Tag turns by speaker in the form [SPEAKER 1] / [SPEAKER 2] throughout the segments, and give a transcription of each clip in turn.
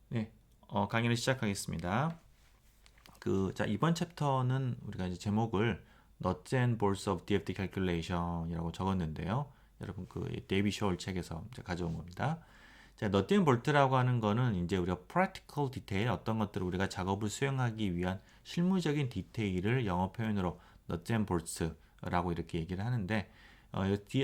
[SPEAKER 1] 네, 강의를 시작하겠습니다. 자, 이번 챕터는 우리가 이제 제목을 Nuts and Bolts of DFT Calculation이라고 적었는데요. 여러분 데이비 쇼얼 책에서 이제 가져온 겁니다. 자, Nuts and Bolts라고 하는 거는 이제 우리가 practical detail 어떤 것들을 우리가 작업을 수행하기 위한 실무적인 디테일을 영어 표현으로 Nuts and Bolts라고 이렇게 얘기를 하는데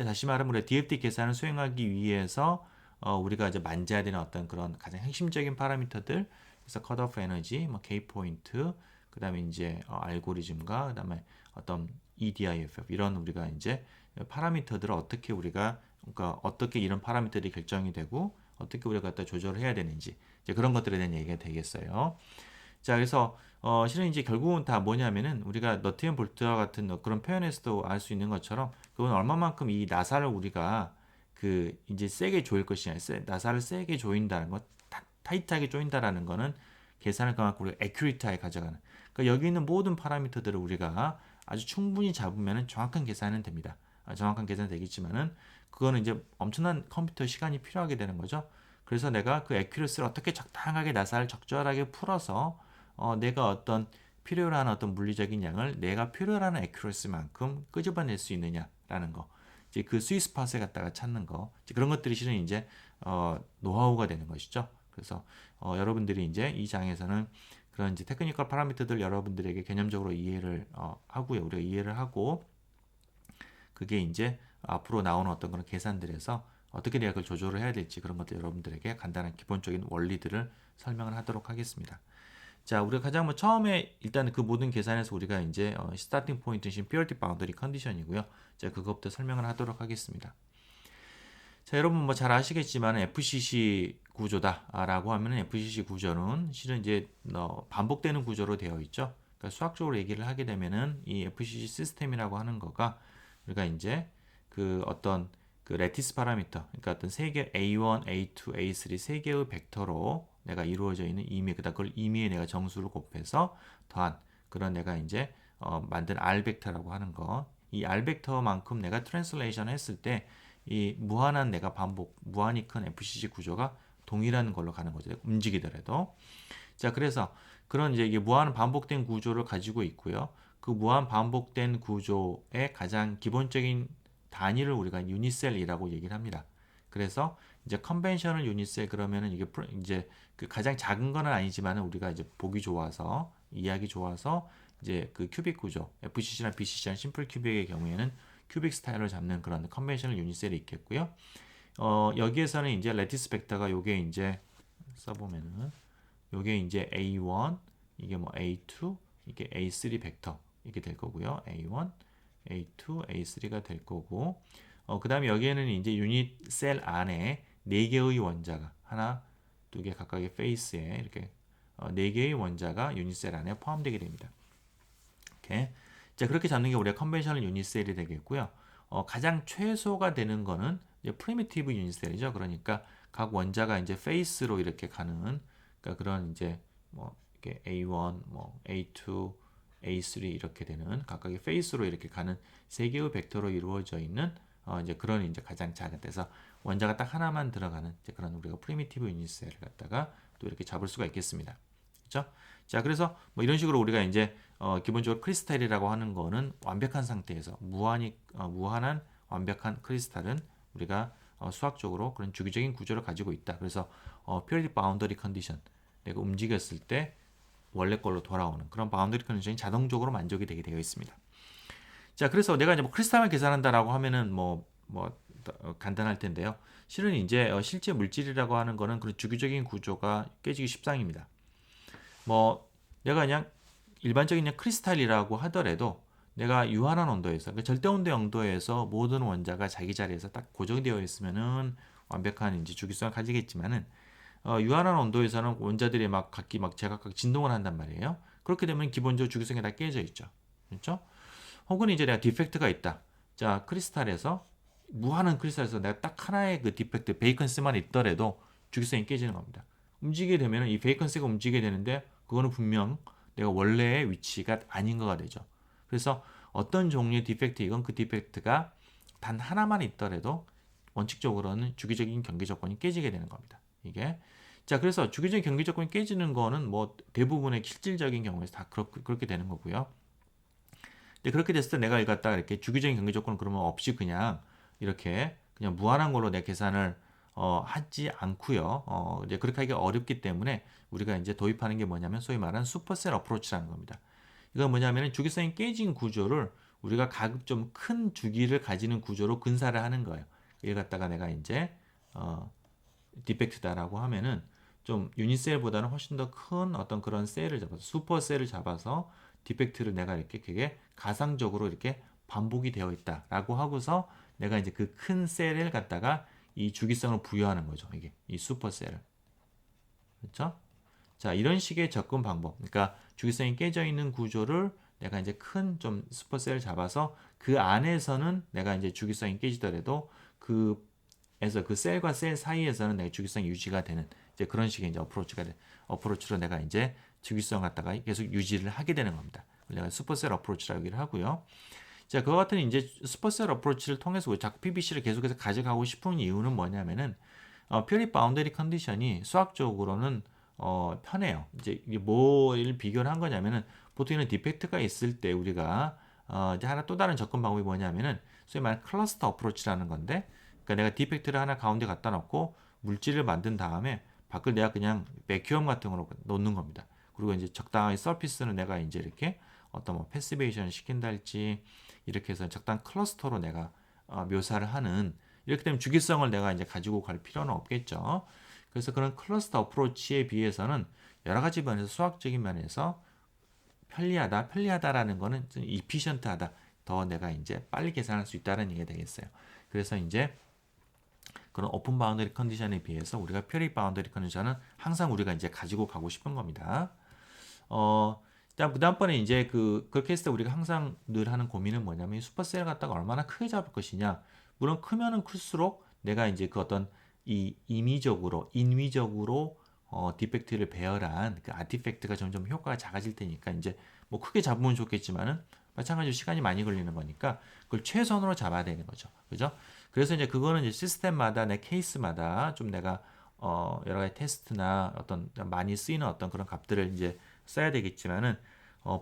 [SPEAKER 1] 다시 말하면 우리가 DFT 계산을 수행하기 위해서 우리가 이제 만져야 되는 어떤 그런 가장 핵심적인 파라미터들, 그래서 컷오프 에너지, 뭐 K 포인트, 그다음에 이제 알고리즘과 그다음에 어떤 EDIFF 이런 우리가 이제 파라미터들을 어떻게 우리가 그러니까 어떻게 이런 파라미터들이 결정이 되고 어떻게 우리가 갖다 조절을 해야 되는지 이제 그런 것들에 대한 얘기가 되겠어요. 자, 그래서 실은 이제 결국은 다 뭐냐면은 우리가 너트 앤 볼트와 같은 그런 표현에서도 알 수 있는 것처럼 그건 얼마만큼 이 나사를 우리가 이제 세게 조일 것이냐, 나사를 세게 조인다는 것, 타이트하게 조인다라는 거는 계산을 그만큼 우리가 에큐리트하게 가져가는. 그러니까 여기 있는 모든 파라미터들을 우리가 아주 충분히 잡으면은 정확한 계산은 됩니다. 정확한 계산은 되겠지만은 그거는 이제 엄청난 컴퓨터 시간이 필요하게 되는 거죠. 그래서 내가 그 에큐러시를 어떻게 적당하게 나사를 적절하게 풀어서 내가 어떤 필요로 하는 어떤 물리적인 양을 내가 필요로 하는 에큐러시만큼 끄집어낼 수 있느냐라는 거. 이제 그 스위스 스팟에 갖다가 찾는 거. 이제 그런 것들이 실은 이제 노하우가 되는 것이죠. 그래서 여러분들이 이제 이 장에서는 그런 이제 테크니컬 파라미터들 여러분들에게 개념적으로 이해를 하고요. 우리가 이해를 하고 그게 이제 앞으로 나오는 어떤 그런 계산들에서 어떻게 내가 그걸 조절을 해야 될지 그런 것들 여러분들에게 간단한 기본적인 원리들을 설명을 하도록 하겠습니다. 자, 우리가 가장 처음에 일단 그 모든 계산에서 우리가 이제 스타팅 포인트는 purity boundary condition이고요. 자, 그것부터 설명을 하도록 하겠습니다. 자, 여러분 뭐 잘 아시겠지만 FCC 구조다라고 하면은 FCC 구조는 실은 이제 반복되는 구조로 되어 있죠. 그러니까 수학적으로 얘기를 하게 되면은 이 FCC 시스템이라고 하는 거가 우리가 이제 어떤 레티스 파라미터, 그러니까 어떤 세 개 A1, A2, A3 세 개의 벡터로 내가 이루어져 있는 임의, 그다음 그걸 임의에 내가 정수를 곱해서 더한 그런 내가 이제 만든 R 벡터라고 하는 거. 이 R 벡터만큼 내가 트랜슬레이션 했을 때 이 무한한 내가 반복, 무한히 큰 FCC 구조가 동일한 걸로 가는 거죠. 움직이더라도. 자, 그래서 그런 이제 이게 무한 반복된 구조를 가지고 있고요. 그 무한 반복된 구조의 가장 기본적인 단위를 우리가 유니셀이라고 얘기를 합니다. 그래서 이제 컨벤셔널 유니셀 그러면은 이게 이제 그 가장 작은 건 아니지만 우리가 이제 보기 좋아서 이해하기 좋아서 이제 그 큐빅 구조 FCC나 BCC나 심플 큐빅의 경우에는 큐빅 스타일을 잡는 그런 컨벤셔널 유니셀이 있겠고요. 여기에서는 이제 레티스 벡터가 요게 이제 써보면은 요게 이제 A1, 이게 뭐 A2, 이게 A3 벡터 이렇게 될 거고요. A1, A2, A3가 될 거고 그 다음에 여기에는 이제 유닛 셀 안에 4개의 원자가 하나, 두 개 각각의 페이스에 이렇게 4개의 원자가 유닛 셀 안에 포함되게 됩니다. 이렇게. 자, 그렇게 잡는 게 우리가 컨벤셔널 유닛 셀이 되겠고요. 가장 최소가 되는 거는 이제 프리미티브 유닛 셀이죠. 그러니까 각 원자가 이제 페이스로 이렇게 가는 그러니까 그런 이제 뭐 이렇게 A1, 뭐 A2, A3 이렇게 되는 각각의 페이스로 이렇게 가는 세 개의 벡터로 이루어져 있는 이제 그런 이제 가장 작은 데서 원자가 딱 하나만 들어가는 이제 그런 우리가 프리미티브 유닛 셀을 갖다가 또 이렇게 잡을 수가 있겠습니다. 그렇죠? 자, 그래서 뭐 이런 식으로 우리가 이제 기본적으로 크리스탈이라고 하는 거는 완벽한 상태에서 무한한 완벽한 크리스탈은 우리가 수학적으로 그런 주기적인 구조를 가지고 있다. 그래서 purity boundary condition 내가 움직였을 때 원래 걸로 돌아오는 그런 바운더리 컨디션이 자동적으로 만족이 되게 되어 있습니다. 자, 그래서 내가 이제 뭐 크리스탈만 계산한다라고 하면은 간단할 텐데요. 실은 이제 실제 물질이라고 하는 거는 그런 주기적인 구조가 깨지기 십상입니다. 뭐 내가 그냥 일반적인 그냥 크리스탈이라고 하더라도 내가 유한한 온도에서 그러니까 절대 온도 영도에서 모든 원자가 자기 자리에서 딱 고정되어 있으면은 완벽한 이제 주기성을 가지겠지만은 유한한 온도에서는 원자들이 막 각기 막 제각각 진동을 한단 말이에요. 그렇게 되면 기본적으로 주기성이 다 깨져 있죠. 그렇죠? 혹은 이제 내가 디펙트가 있다. 자, 크리스탈에서 무한한 크리스탈에서 내가 딱 하나의 그 디펙트 베이컨스만 있더라도 주기성이 깨지는 겁니다. 움직이게 되면 이 베이컨스가 움직이게 되는데 그거는 분명 내가 원래의 위치가 아닌 거가 되죠. 그래서 어떤 종류의 디펙트이건 그 디펙트가 단 하나만 있더라도 원칙적으로는 주기적인 경계 조건이 깨지게 되는 겁니다. 이게 자, 그래서 주기적인 경기 조건이 깨지는 거는 뭐 대부분의 실질적인 경우에서 다 그렇게 되는 거고요. 근데 그렇게 됐을 때 내가 이걸 갖다가 이렇게 주기적인 경기 조건 그러면 없이 그냥 이렇게 그냥 무한한 걸로 내 계산을 하지 않고요. 이제 그렇게 하기가 어렵기 때문에 우리가 이제 도입하는 게 뭐냐면 소위 말하는 슈퍼셀 어프로치라는 겁니다. 이건 뭐냐면 주기성이 깨진 구조를 우리가 가급 좀 큰 주기를 가지는 구조로 근사를 하는 거예요. 이걸 갖다가 내가 이제 디펙트다라고 하면은 좀 유닛셀보다는 훨씬 더 큰 어떤 그런 셀을 잡아서 슈퍼셀을 잡아서 디펙트를 내가 이렇게 그게 가상적으로 이렇게 반복이 되어 있다라고 하고서 내가 이제 그 큰 셀을 갖다가 이 주기성을 부여하는 거죠. 이게 이 슈퍼셀을. 그렇죠? 자, 이런 식의 접근 방법. 그러니까 주기성이 깨져 있는 구조를 내가 이제 큰 좀 슈퍼셀을 잡아서 그 안에서는 내가 이제 주기성이 깨지더라도 그에서 그 셀과 셀 사이에서는 내가 주기성이 유지가 되는 이제 그런 식의 이제 어프로치로 내가 이제 주기성 갖다가 계속 유지를 하게 되는 겁니다. 내가 슈퍼셀 어프로치라고 얘기를 하고요. 자, 그와 같은 이제 슈퍼셀 어프로치를 통해서 자꾸 PBC를 계속해서 가져가고 싶은 이유는 뭐냐면은 퓨리 바운더리 컨디션이 수학적으로는 편해요. 이제 이게 뭘 비교를 한 거냐면은 보통 이런 디펙트가 있을 때 우리가 이제 하나 또 다른 접근 방법이 뭐냐면은 소위 말하는 클러스터 어프로치라는 건데, 그러니까 내가 디펙트를 하나 가운데 갖다 놓고 물질을 만든 다음에 밖을 내가 그냥 백큐엄 같은 거로 놓는 겁니다. 그리고 이제 적당하게 서피스는 내가 이제 이렇게 어떤 뭐 패시베이션을 시킨다 할지 이렇게 해서 적당한 클러스터로 내가 묘사를 하는, 이렇게 되면 주기성을 내가 이제 가지고 갈 필요는 없겠죠. 그래서 그런 클러스터 어프로치에 비해서는 여러 가지 면에서 수학적인 면에서 편리하다라는 거는 좀 이피션트하다. 더 내가 이제 빨리 계산할 수 있다는 얘기가 되겠어요. 그래서 이제 그런 오픈 바운더리 컨디션에 비해서 우리가 퓨리 바운더리 컨디션은 항상 우리가 이제 가지고 가고 싶은 겁니다. 그다음번에 이제 그렇게 했을 때 우리가 항상 늘 하는 고민은 뭐냐면 슈퍼셀 갖다가 얼마나 크게 잡을 것이냐. 물론 크면은 클수록 내가 이제 그 어떤 이 인위적으로 디펙트를 배열한 그 아티팩트가 점점 효과가 작아질 테니까 이제 뭐 크게 잡으면 좋겠지만은 마찬가지로 시간이 많이 걸리는 거니까 그걸 최선으로 잡아야 되는 거죠. 그죠? 그래서 이제 그거는 이제 시스템마다 내 케이스마다 좀 내가 여러 가지 테스트나 어떤 많이 쓰이는 어떤 그런 값들을 이제 써야 되겠지만은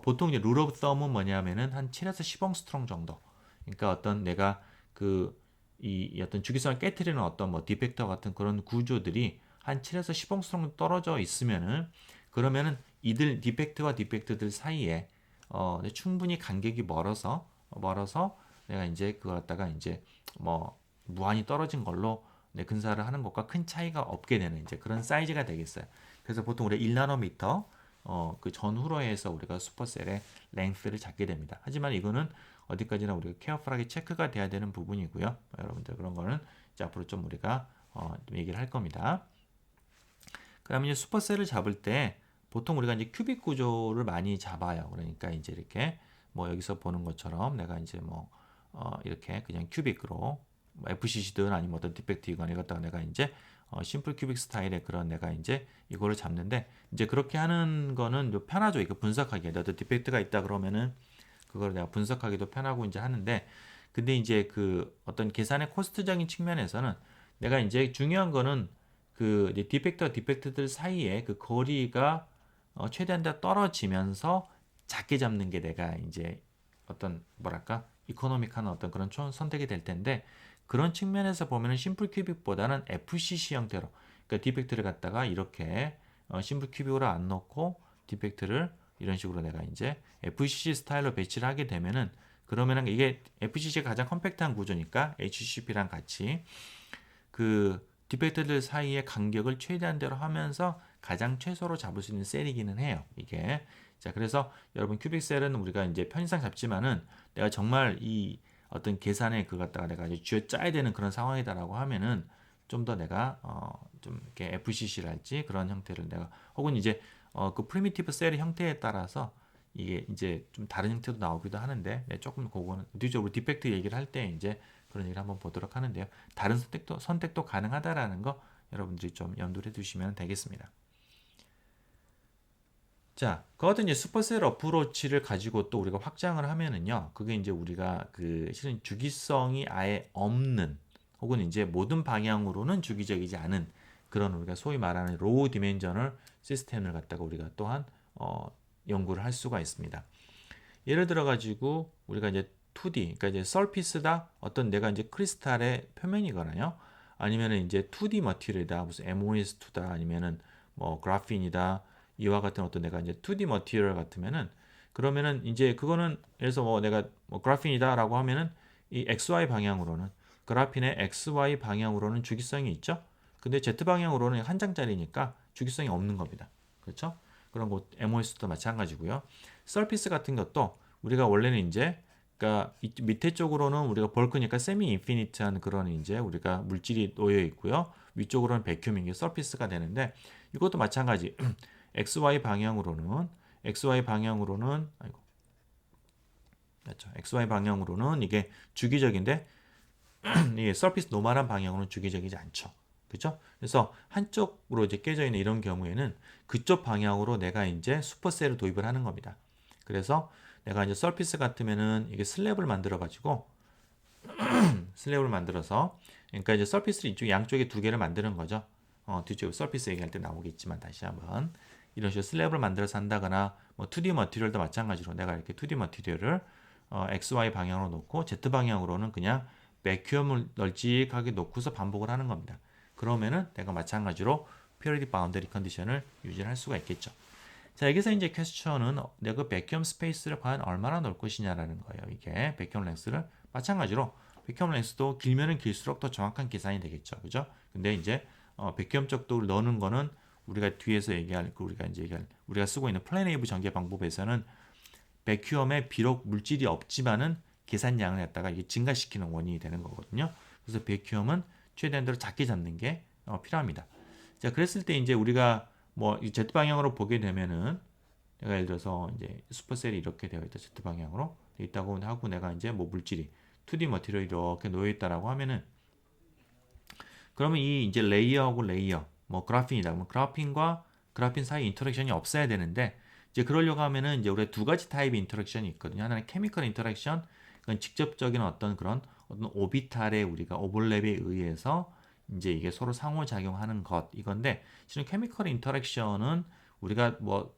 [SPEAKER 1] 보통 이제 룰 오브 썸은 뭐냐면은 한 7에서 10옹스트롱 정도. 그러니까 어떤 내가 이 어떤 주기성을 깨트리는 어떤 뭐 디펙터 같은 그런 구조들이 한 7에서 10옹스트롱 떨어져 있으면은 그러면은 이들 디펙트와 디펙트들 사이에 충분히 간격이 멀어서 내가 이제 그거 갖다가 이제 뭐 무한히 떨어진 걸로 근사를 하는 것과 큰 차이가 없게 되는 이제 그런 사이즈가 되겠어요. 그래서 보통 우리 1나노미터 그 전후로에서 우리가 슈퍼셀의 랭스를 잡게 됩니다. 하지만 이거는 어디까지나 우리가 케어풀하게 체크가 돼야 되는 부분이고요. 여러분들 그런 거는 이제 앞으로 좀 우리가 좀 얘기를 할 겁니다. 그다음에 이제 슈퍼셀을 잡을 때 보통 우리가 이제 큐빅 구조를 많이 잡아요. 그러니까 이제 이렇게 뭐 여기서 보는 것처럼 내가 이제 뭐 이렇게 그냥 큐빅으로 뭐 FCC든 아니면 어떤 디펙트이거나 이것다가 내가 이제 심플 큐빅 스타일의 그런 내가 이제 이거를 잡는데 이제 그렇게 하는 거는 좀 편하죠. 이거 분석하기에 어떤 디펙트가 있다 그러면은 그걸 내가 분석하기도 편하고 이제 하는데, 근데 이제 그 어떤 계산의 코스트적인 측면에서는 내가 이제 중요한 거는 그 이제 디펙트와 디펙트들 사이에 그 거리가 최대한 다 떨어지면서 작게 잡는 게 내가 이제 어떤 뭐랄까 이코노믹한 어떤 그런 선택이 될 텐데, 그런 측면에서 보면은 심플 큐빅보다는 FCC 형태로 그러니까 디펙트를 갖다가 이렇게 심플 큐빅으로 안 넣고 디펙트를 이런 식으로 내가 이제 FCC 스타일로 배치를 하게 되면은 그러면은 이게 FCC가 가장 컴팩트한 구조니까 HCP랑 같이 그 디펙트들 사이의 간격을 최대한대로 하면서 가장 최소로 잡을 수 있는 셀이기는 해요. 이게 자, 그래서 여러분 큐빅 셀은 우리가 이제 편의상 잡지만은 내가 정말 이 어떤 계산에 그걸 갖다가 내가 이제 쥐어 짜야 되는 그런 상황이다라고 하면은 좀 더 내가 좀 이렇게 FCC랄지 그런 형태를 내가 혹은 이제 그 프리미티브 셀의 형태에 따라서 이게 이제 좀 다른 형태도 나오기도 하는데 조금 그거는 뒤쪽으로 디펙트 얘기를 할 때 이제 그런 얘기를 한번 보도록 하는데요. 다른 선택도 가능하다라는 거 여러분들이 좀 염두를 두시면 되겠습니다. 자, 그것도 이제 슈퍼셀 어프로치를 가지고 또 우리가 확장을 하면은요, 그게 이제 우리가 그 실은 주기성이 아예 없는 혹은 이제 모든 방향으로는 주기적이지 않은 그런 우리가 소위 말하는 로우 디멘셔널 시스템을 갖다가 우리가 또한 연구를 할 수가 있습니다. 예를 들어 가지고 우리가 이제 2D, 그러니까 이제 서피스다 어떤 내가 이제 크리스탈의 표면이거나요. 아니면은 이제 2D 머티리얼이다, 무슨 MOS2다, 아니면은 뭐 그래핀이다, 이와 같은 어떤 내가 이제 2D 머티리얼 같으면은 그러면은 이제 그거는 그래서 뭐 내가 뭐 그래핀이다라고 하면은 이 XY 방향으로는 그래핀의 XY 방향으로는 주기성이 있죠. 근데 Z 방향으로는 한 장짜리니까 주기성이 없는 겁니다. 그렇죠? 그런 거 MOS도 마찬가지고요. 서피스 같은 것도 우리가 원래는 이제 그러니까 밑에 쪽으로는 우리가 벌크니까 세미 인피니트한 그런 이제 우리가 물질이 놓여 있고요. 위쪽으로는 백큐밍 게 서피스가 되는데 이것도 마찬가지. XY 방향으로는 아이고. 맞죠. XY 방향으로는 이게 주기적인데 이게 서피스 노멀한 방향으로는 주기적이지 않죠. 그죠? 그래서 한쪽으로 이제 깨져 있는 이런 경우에는 그쪽 방향으로 내가 이제 슈퍼셀을 도입을 하는 겁니다. 그래서 내가 이제 서피스 같으면은 이게 슬랩을 만들어 가지고 슬랩을 만들어서 그러니까 이제 서피스를 이쪽 양쪽에 두 개를 만드는 거죠. 뒤쪽 서피스 얘기할 때 나오겠지만 다시 한번 이런 식으로 슬랩을 만들어서 한다거나 뭐 2D 머티리얼도 마찬가지로 내가 이렇게 2D 머티리얼을 XY 방향으로 놓고 Z 방향으로는 그냥 백큐엄을 널찍하게 놓고서 반복을 하는 겁니다. 그러면은 내가 마찬가지로 periodic boundary 컨디션을 유지할 수가 있겠죠. 자, 여기서 이제 퀘스천은 내가 백큐엄 스페이스를 과연 얼마나 넣을 것이냐라는 거예요. 이게 백큐엄 랭스를 마찬가지로 백큐엄 랭스도 길면은 길수록 더 정확한 계산이 되겠죠. 그죠? 근데 이제 백큐엄 쪽도 넣는 거는 우리가 뒤에서 얘기할 우리가 쓰고 있는 플래네이브 전개 방법에서는 백큐엄에 비록 물질이 없지만은 계산량을 갖다가 이게 증가시키는 원인이 되는 거거든요. 그래서 백큐엄은 최대한 대로 작게 잡는 게 필요합니다. 자, 그랬을 때 이제 우리가 뭐 Z 방향으로 보게 되면은 내가 예를 들어서 이제 슈퍼셀이 이렇게 되어 있다. Z 방향으로 되어 있다고 하고 내가 이제 뭐 물질이 2D 머티리얼이 이렇게 놓여 있다라고 하면은 그러면 이 이제 레이어하고 레이어 뭐 그래핀이다. 뭐 그래핀과 그래핀 사이 인터랙션이 없어야 되는데 이제 그러려고 하면은 이제 우리가 두 가지 타입의 인터랙션이 있거든요. 하나는 케미컬 인터랙션, 그건 직접적인 어떤 그런 어떤 오비탈의 우리가 오버랩에 의해서 이제 이게 서로 상호작용하는 것 이건데 실은 케미컬 인터랙션은 우리가 뭐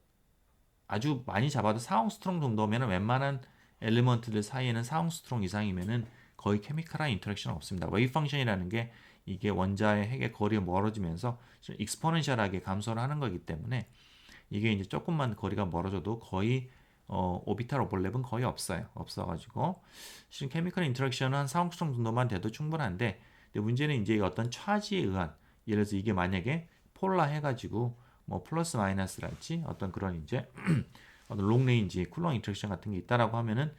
[SPEAKER 1] 아주 많이 잡아도 4옹스트롱 정도면은 웬만한 엘리먼트들 사이에는 4옹스트롱 이상이면은 거의 케미컬한 인터랙션은 없습니다. 웨이브 펑션이라는 게 이게 원자의 핵의 거리가 멀어지면서 익스포넨셜하게 감소를 하는 거기 때문에 이게 이제 조금만 거리가 멀어져도 거의 오비탈 오버랩은 거의 없어요. 없어가지고 실은 케미컬 인터랙션은 한 4옹스트롱 정도만 돼도 충분한데 근데 문제는 이제 어떤 차지에 의한 예를 들어서 이게 만약에 폴라 해가지고 뭐 플러스 마이너스랄지 어떤 그런 이제 어떤 롱레인지 쿨롱 인터랙션 같은 게 있다라고 하면은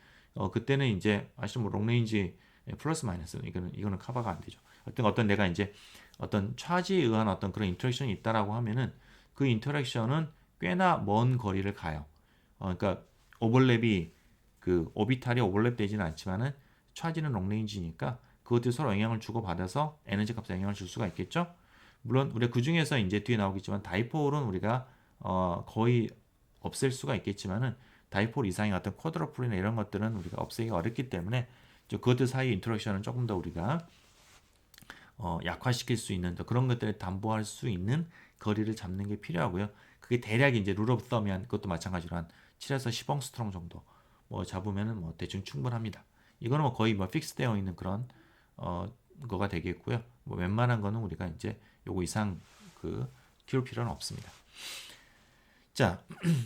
[SPEAKER 1] 그때는 이제 아시죠 뭐 롱레인지 플러스 마이너스 이거는 커버가 안 되죠. 어떤 내가 이제 어떤 차지에 의한 어떤 그런 인터랙션이 있다라고 하면은 그 인터랙션은 꽤나 먼 거리를 가요. 그러니까 오버랩이 그 오비탈이 오버랩 되지는 않지만은 차지는 롱레인지니까 그것들이 서로 영향을 주고 받아서 에너지 값에 영향을 줄 수가 있겠죠. 물론 우리가 그 중에서 이제 뒤에 나오겠지만 다이폴은 우리가 거의 없앨 수가 있겠지만은 다이폴 이상의 어떤 쿼드러플이나 이런 것들은 우리가 없애기 어렵기 때문에 그것들 사이 인터랙션은 조금 더 우리가 약화시킬 수 있는 그런 것들을 담보할 수 있는 거리를 잡는 게 필요하고요. 그게 대략 이제 룰 오브 썸이 한 그것도 마찬가지로 한 7에서 10옹스트롱 정도 뭐 잡으면은 뭐 대충 충분합니다. 이거는 뭐 거의 뭐 픽스되어 있는 그런 거가 되겠고요. 뭐 웬만한 거는 우리가 이제 요거 이상 키울 필요는 없습니다. 자,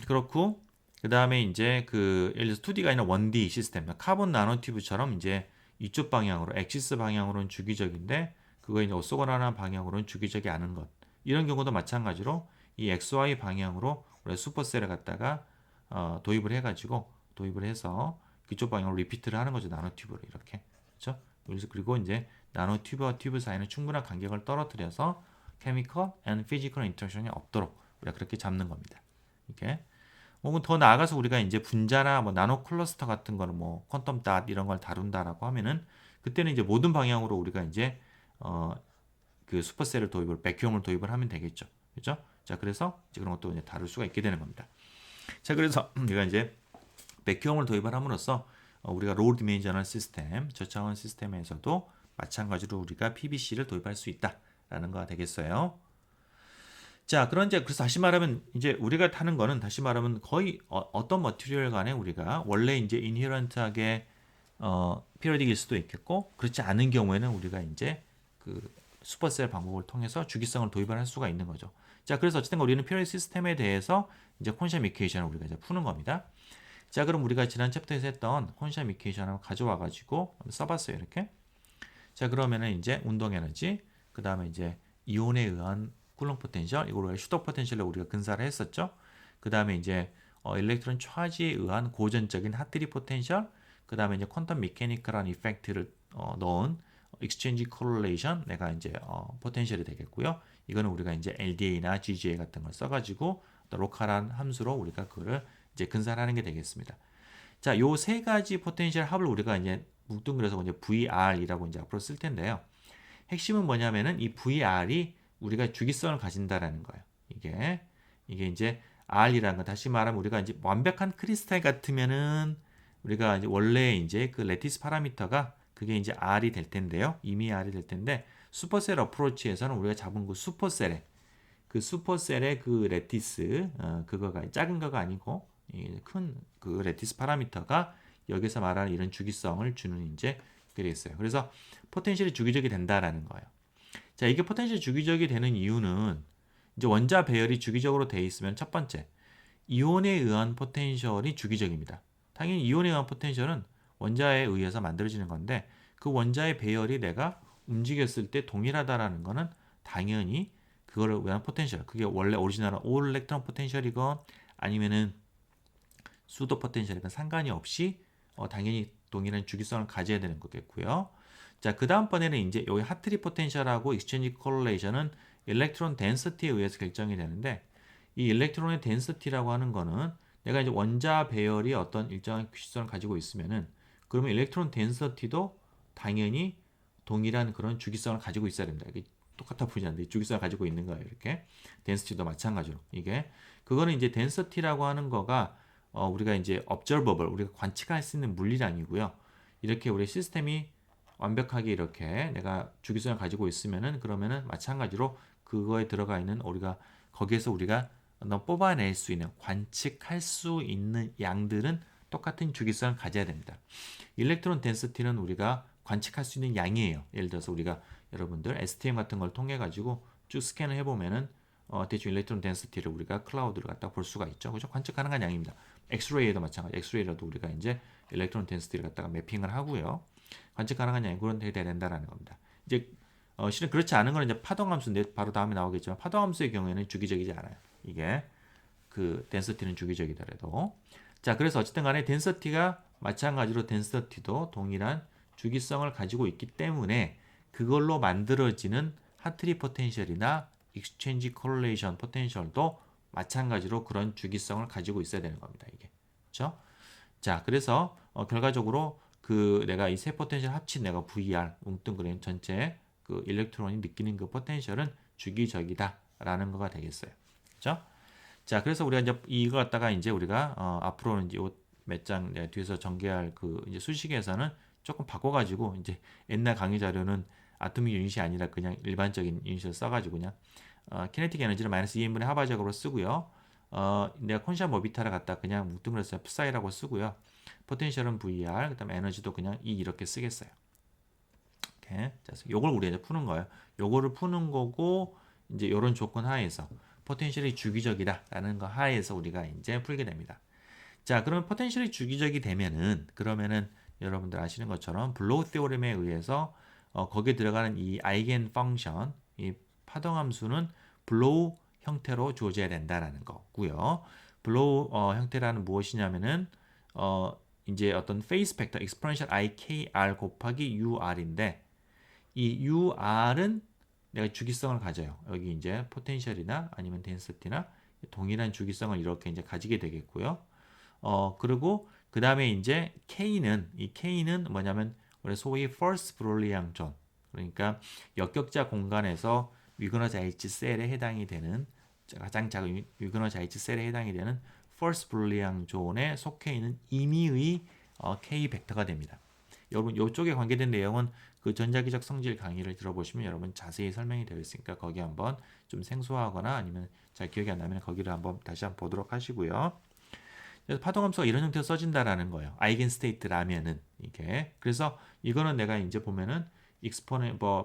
[SPEAKER 1] 그렇고 그 다음에 이제 예를 들어서 2D가 아니라 1D 시스템, 카본 나노튜브처럼 이제 이쪽 방향으로 엑시스 방향으로는 주기적인데 그거 이제 오소고나나 방향으로는 주기적이 않은 것. 이런 경우도 마찬가지로 이 XY 방향으로 우리가 슈퍼셀을 갖다가 도입을 해서 그쪽 방향으로 리피트를 하는 거죠. 나노튜브로 이렇게. 그렇죠? 그리고 이제 나노튜브와 튜브 사이는 충분한 간격을 떨어뜨려서 케미컬 앤 피지컬 인터랙션이 없도록 우리가 그렇게 잡는 겁니다. 이렇게. 혹은 더 나아가서 우리가 이제 분자나 뭐 나노 클러스터 같은 거는 뭐 퀀텀 닷 이런 걸 다룬다라고 하면은 그때는 이제 모든 방향으로 우리가 이제 그 슈퍼셀을 백큐엄을 도입을 하면 되겠죠. 그렇죠? 자, 그래서 이제 그런 것도 이제 다룰 수가 있게 되는 겁니다. 자, 그래서 우리가 이제 백큐엄을 도입을 함으로써 우리가 로우 디멘셔널 시스템, 저차원 시스템에서도 마찬가지로 우리가 PBC를 도입할 수 있다라는 거가 되겠어요. 자, 그런 이제 그래서 다시 말하면 이제 우리가 타는 거는 다시 말하면 거의 어떤 머티리얼 간에 우리가 원래 이제 인헤런트하게 피리어딕일 수도 있겠고 그렇지 않은 경우에는 우리가 이제 그 슈퍼셀 방법을 통해서 주기성을 도입을 할 수가 있는 거죠. 자, 그래서 어쨌든 우리는 피리어딕 시스템에 대해서 이제 콘샵 이퀘이션을 우리가 이제 푸는 겁니다. 자, 그럼 우리가 지난 챕터에서 했던 콘샵 이퀘이션을 가져와 가지고 써봤어요. 이렇게. 자, 그러면은 이제 운동 에너지, 그 다음에 이제 이온에 의한 쿨링 포텐셜, 이걸 슈터 포텐셜로 우리가 근사를 했었죠. 그 다음에 이제 일렉트론 차지에 의한 고전적인 하트리 포텐셜, 그 다음에 이제 퀀텀 미케니컬한 이펙트를 넣은 익스체인지 코릴레이션, 내가 이제 포텐셜이 되겠고요. 이거는 우리가 이제 LDA나 GGA 같은 걸 써가지고 로컬한 함수로 우리가 그거를 이제 근사하는 게 되겠습니다. 자, 요 세 가지 포텐셜 합을 우리가 이제 뭉뚱그려서 이제 VR이라고 이제 앞으로 쓸 텐데요. 핵심은 뭐냐면은 이 VR이 우리가 주기성을 가진다라는 거예요. 이게 이제 R이라는 거 다시 말하면 우리가 이제 완벽한 크리스탈 같으면은 우리가 이제 원래 이제 그 레티스 파라미터가 그게 이제 R이 될 텐데요. 이미 R이 될 텐데 슈퍼셀 어프로치에서는 우리가 잡은 그 슈퍼셀의 그 레티스 그거가 작은 거가 아니고 큰 그 레티스 파라미터가 여기서 말하는 이런 주기성을 주는 이제 그게 되겠어요. 그래서 포텐셜이 주기적이 된다라는 거예요. 자, 이게 포텐셜이 주기적이 되는 이유는 이제 원자 배열이 주기적으로 돼 있으면 첫 번째 이온에 의한 포텐셜이 주기적입니다. 당연히 이온에 의한 포텐셜은 원자에 의해서 만들어지는 건데 그 원자의 배열이 내가 움직였을 때 동일하다라는 거는 당연히 그거를 위한 포텐셜, 그게 원래 오리지널한 올 일렉트론 포텐셜이건 아니면은 수도 포텐셜이건 상관이 없이 당연히 동일한 주기성을 가져야 되는 거겠고요. 자, 그 다음번에는 이제 여기 하트리 포텐셜하고 익스체인지 콜레이션은 일렉트론 덴시티에 의해서 결정이 되는데 이 일렉트론의 덴시티라고 하는 거는 내가 이제 원자 배열이 어떤 일정한 규칙성을 가지고 있으면은 그러면 일렉트론 덴시티도 당연히 동일한 그런 주기성을 가지고 있어야 됩니다. 이게 똑같아 보이지 않는데 주기성을 가지고 있는 거예요. 이렇게 덴시티도 마찬가지로 이게 그거는 이제 덴시티라고 하는 거가 우리가 이제 observable 우리가 관측할 수 있는 물리는 아니고요. 이렇게 우리 시스템이 완벽하게 이렇게 내가 주기성을 가지고 있으면은 그러면은 마찬가지로 그거에 들어가 있는 우리가 거기에서 우리가 뽑아낼 수 있는 관측할 수 있는 양들은 똑같은 주기성을 가져야 됩니다. 일렉트론 덴시티는 우리가 관측할 수 있는 양이에요. 예를 들어서 우리가 여러분들 STM 같은 걸 통해 가지고 쭉 스캔을 해보면은 대충 일렉트론 덴시티를 우리가 클라우드를 갖다 볼 수가 있죠. 그죠? 관측 가능한 양입니다. 엑스레이에도 마찬가지. 엑스레이라도 우리가 이제 일렉트론 덴시티를 갖다가 매핑을 하고요. 관측 가능한 양이 그런 데 된다라는 겁니다. 이제 실은 그렇지 않은 건 이제 파동함수인데 바로 다음에 나오겠지만 파동함수의 경우에는 주기적이지 않아요. 이게 그 덴시티는 주기적이더라도 자, 그래서 어쨌든 간에 덴시티가 마찬가지로 덴시티도 동일한 주기성을 가지고 있기 때문에 그걸로 만들어지는 하트리 포텐셜이나 익스체인지 코릴레이션 포텐셜도 마찬가지로 그런 주기성을 가지고 있어야 되는 겁니다. 이게 그렇죠? 자, 그래서 결과적으로 그 내가 이 세 포텐셜 합친 내가 VR 뭉뚱그린 전체 그 일렉트론이 느끼는 그 포텐셜은 주기적이다라는 거가 되겠어요. 그렇죠? 자, 그래서 우리가 이제 이거 갖다가 이제 우리가 앞으로는 이제 몇 장 뒤에서 전개할 그 이제 수식에서는 조금 바꿔가지고 이제 옛날 강의 자료는 아토믹 유닛이 아니라 그냥 일반적인 유닛을 써가지고 그냥 키네틱 에너지를 마이너스 2n분의 하바적으로 쓰고요. 내가 콘샵 오비탈을 갖다 그냥 뭉뚱그려서 F사이라고 쓰고요. 포텐셜은 VR, 그다음에 에너지도 그냥 E 이렇게 쓰겠어요. 이렇게. 자, 요걸 우리 이제 푸는 거예요. 요거를 푸는 거고 이제 이런 조건 하에서 포텐셜이 주기적이다라는 거 하에서 우리가 이제 풀게 됩니다. 자, 그러면 포텐셜이 주기적이 되면은 그러면은 여러분들 아시는 것처럼 블로우 테오렘에 의해서 거기에 들어가는 이 아이겐 펑션, 이 파동함수는 블로우 형태로 주어져야 된다라는 거고요. 블로우 형태라는 무엇이냐면은 이제 어떤 페이스 팩터 exponential IKR 곱하기 UR인데 이 UR은 내가 주기성을 가져요. 여기 이제 포텐셜이나 아니면 덴시티나 동일한 주기성을 이렇게 이제 가지게 되겠고요. 그리고 그 다음에 이제 이 K는 뭐냐면 우리 소위 first 브롤리앙 존, 그러니까 역격자 공간에서 위그너 자이치 셀에 해당이 되는 가장 작은 위그너 자이치 셀에 해당이 되는 first 브롤리앙 존에 속해 있는 임의의 K 벡터가 됩니다. 여러분 이쪽에 관계된 내용은 그 전자기적 성질 강의를 들어보시면 여러분 자세히 설명이 되어 있으니까 거기 한번 좀 생소하거나 아니면 잘 기억이 안 나면 거기를 한번 다시 한번 보도록 하시고요. 그래서 파동함수가 이런 형태로 써진다라는 거예요. 아이겐스테이트라면은 이게. 그래서 이거는 내가 이제 보면은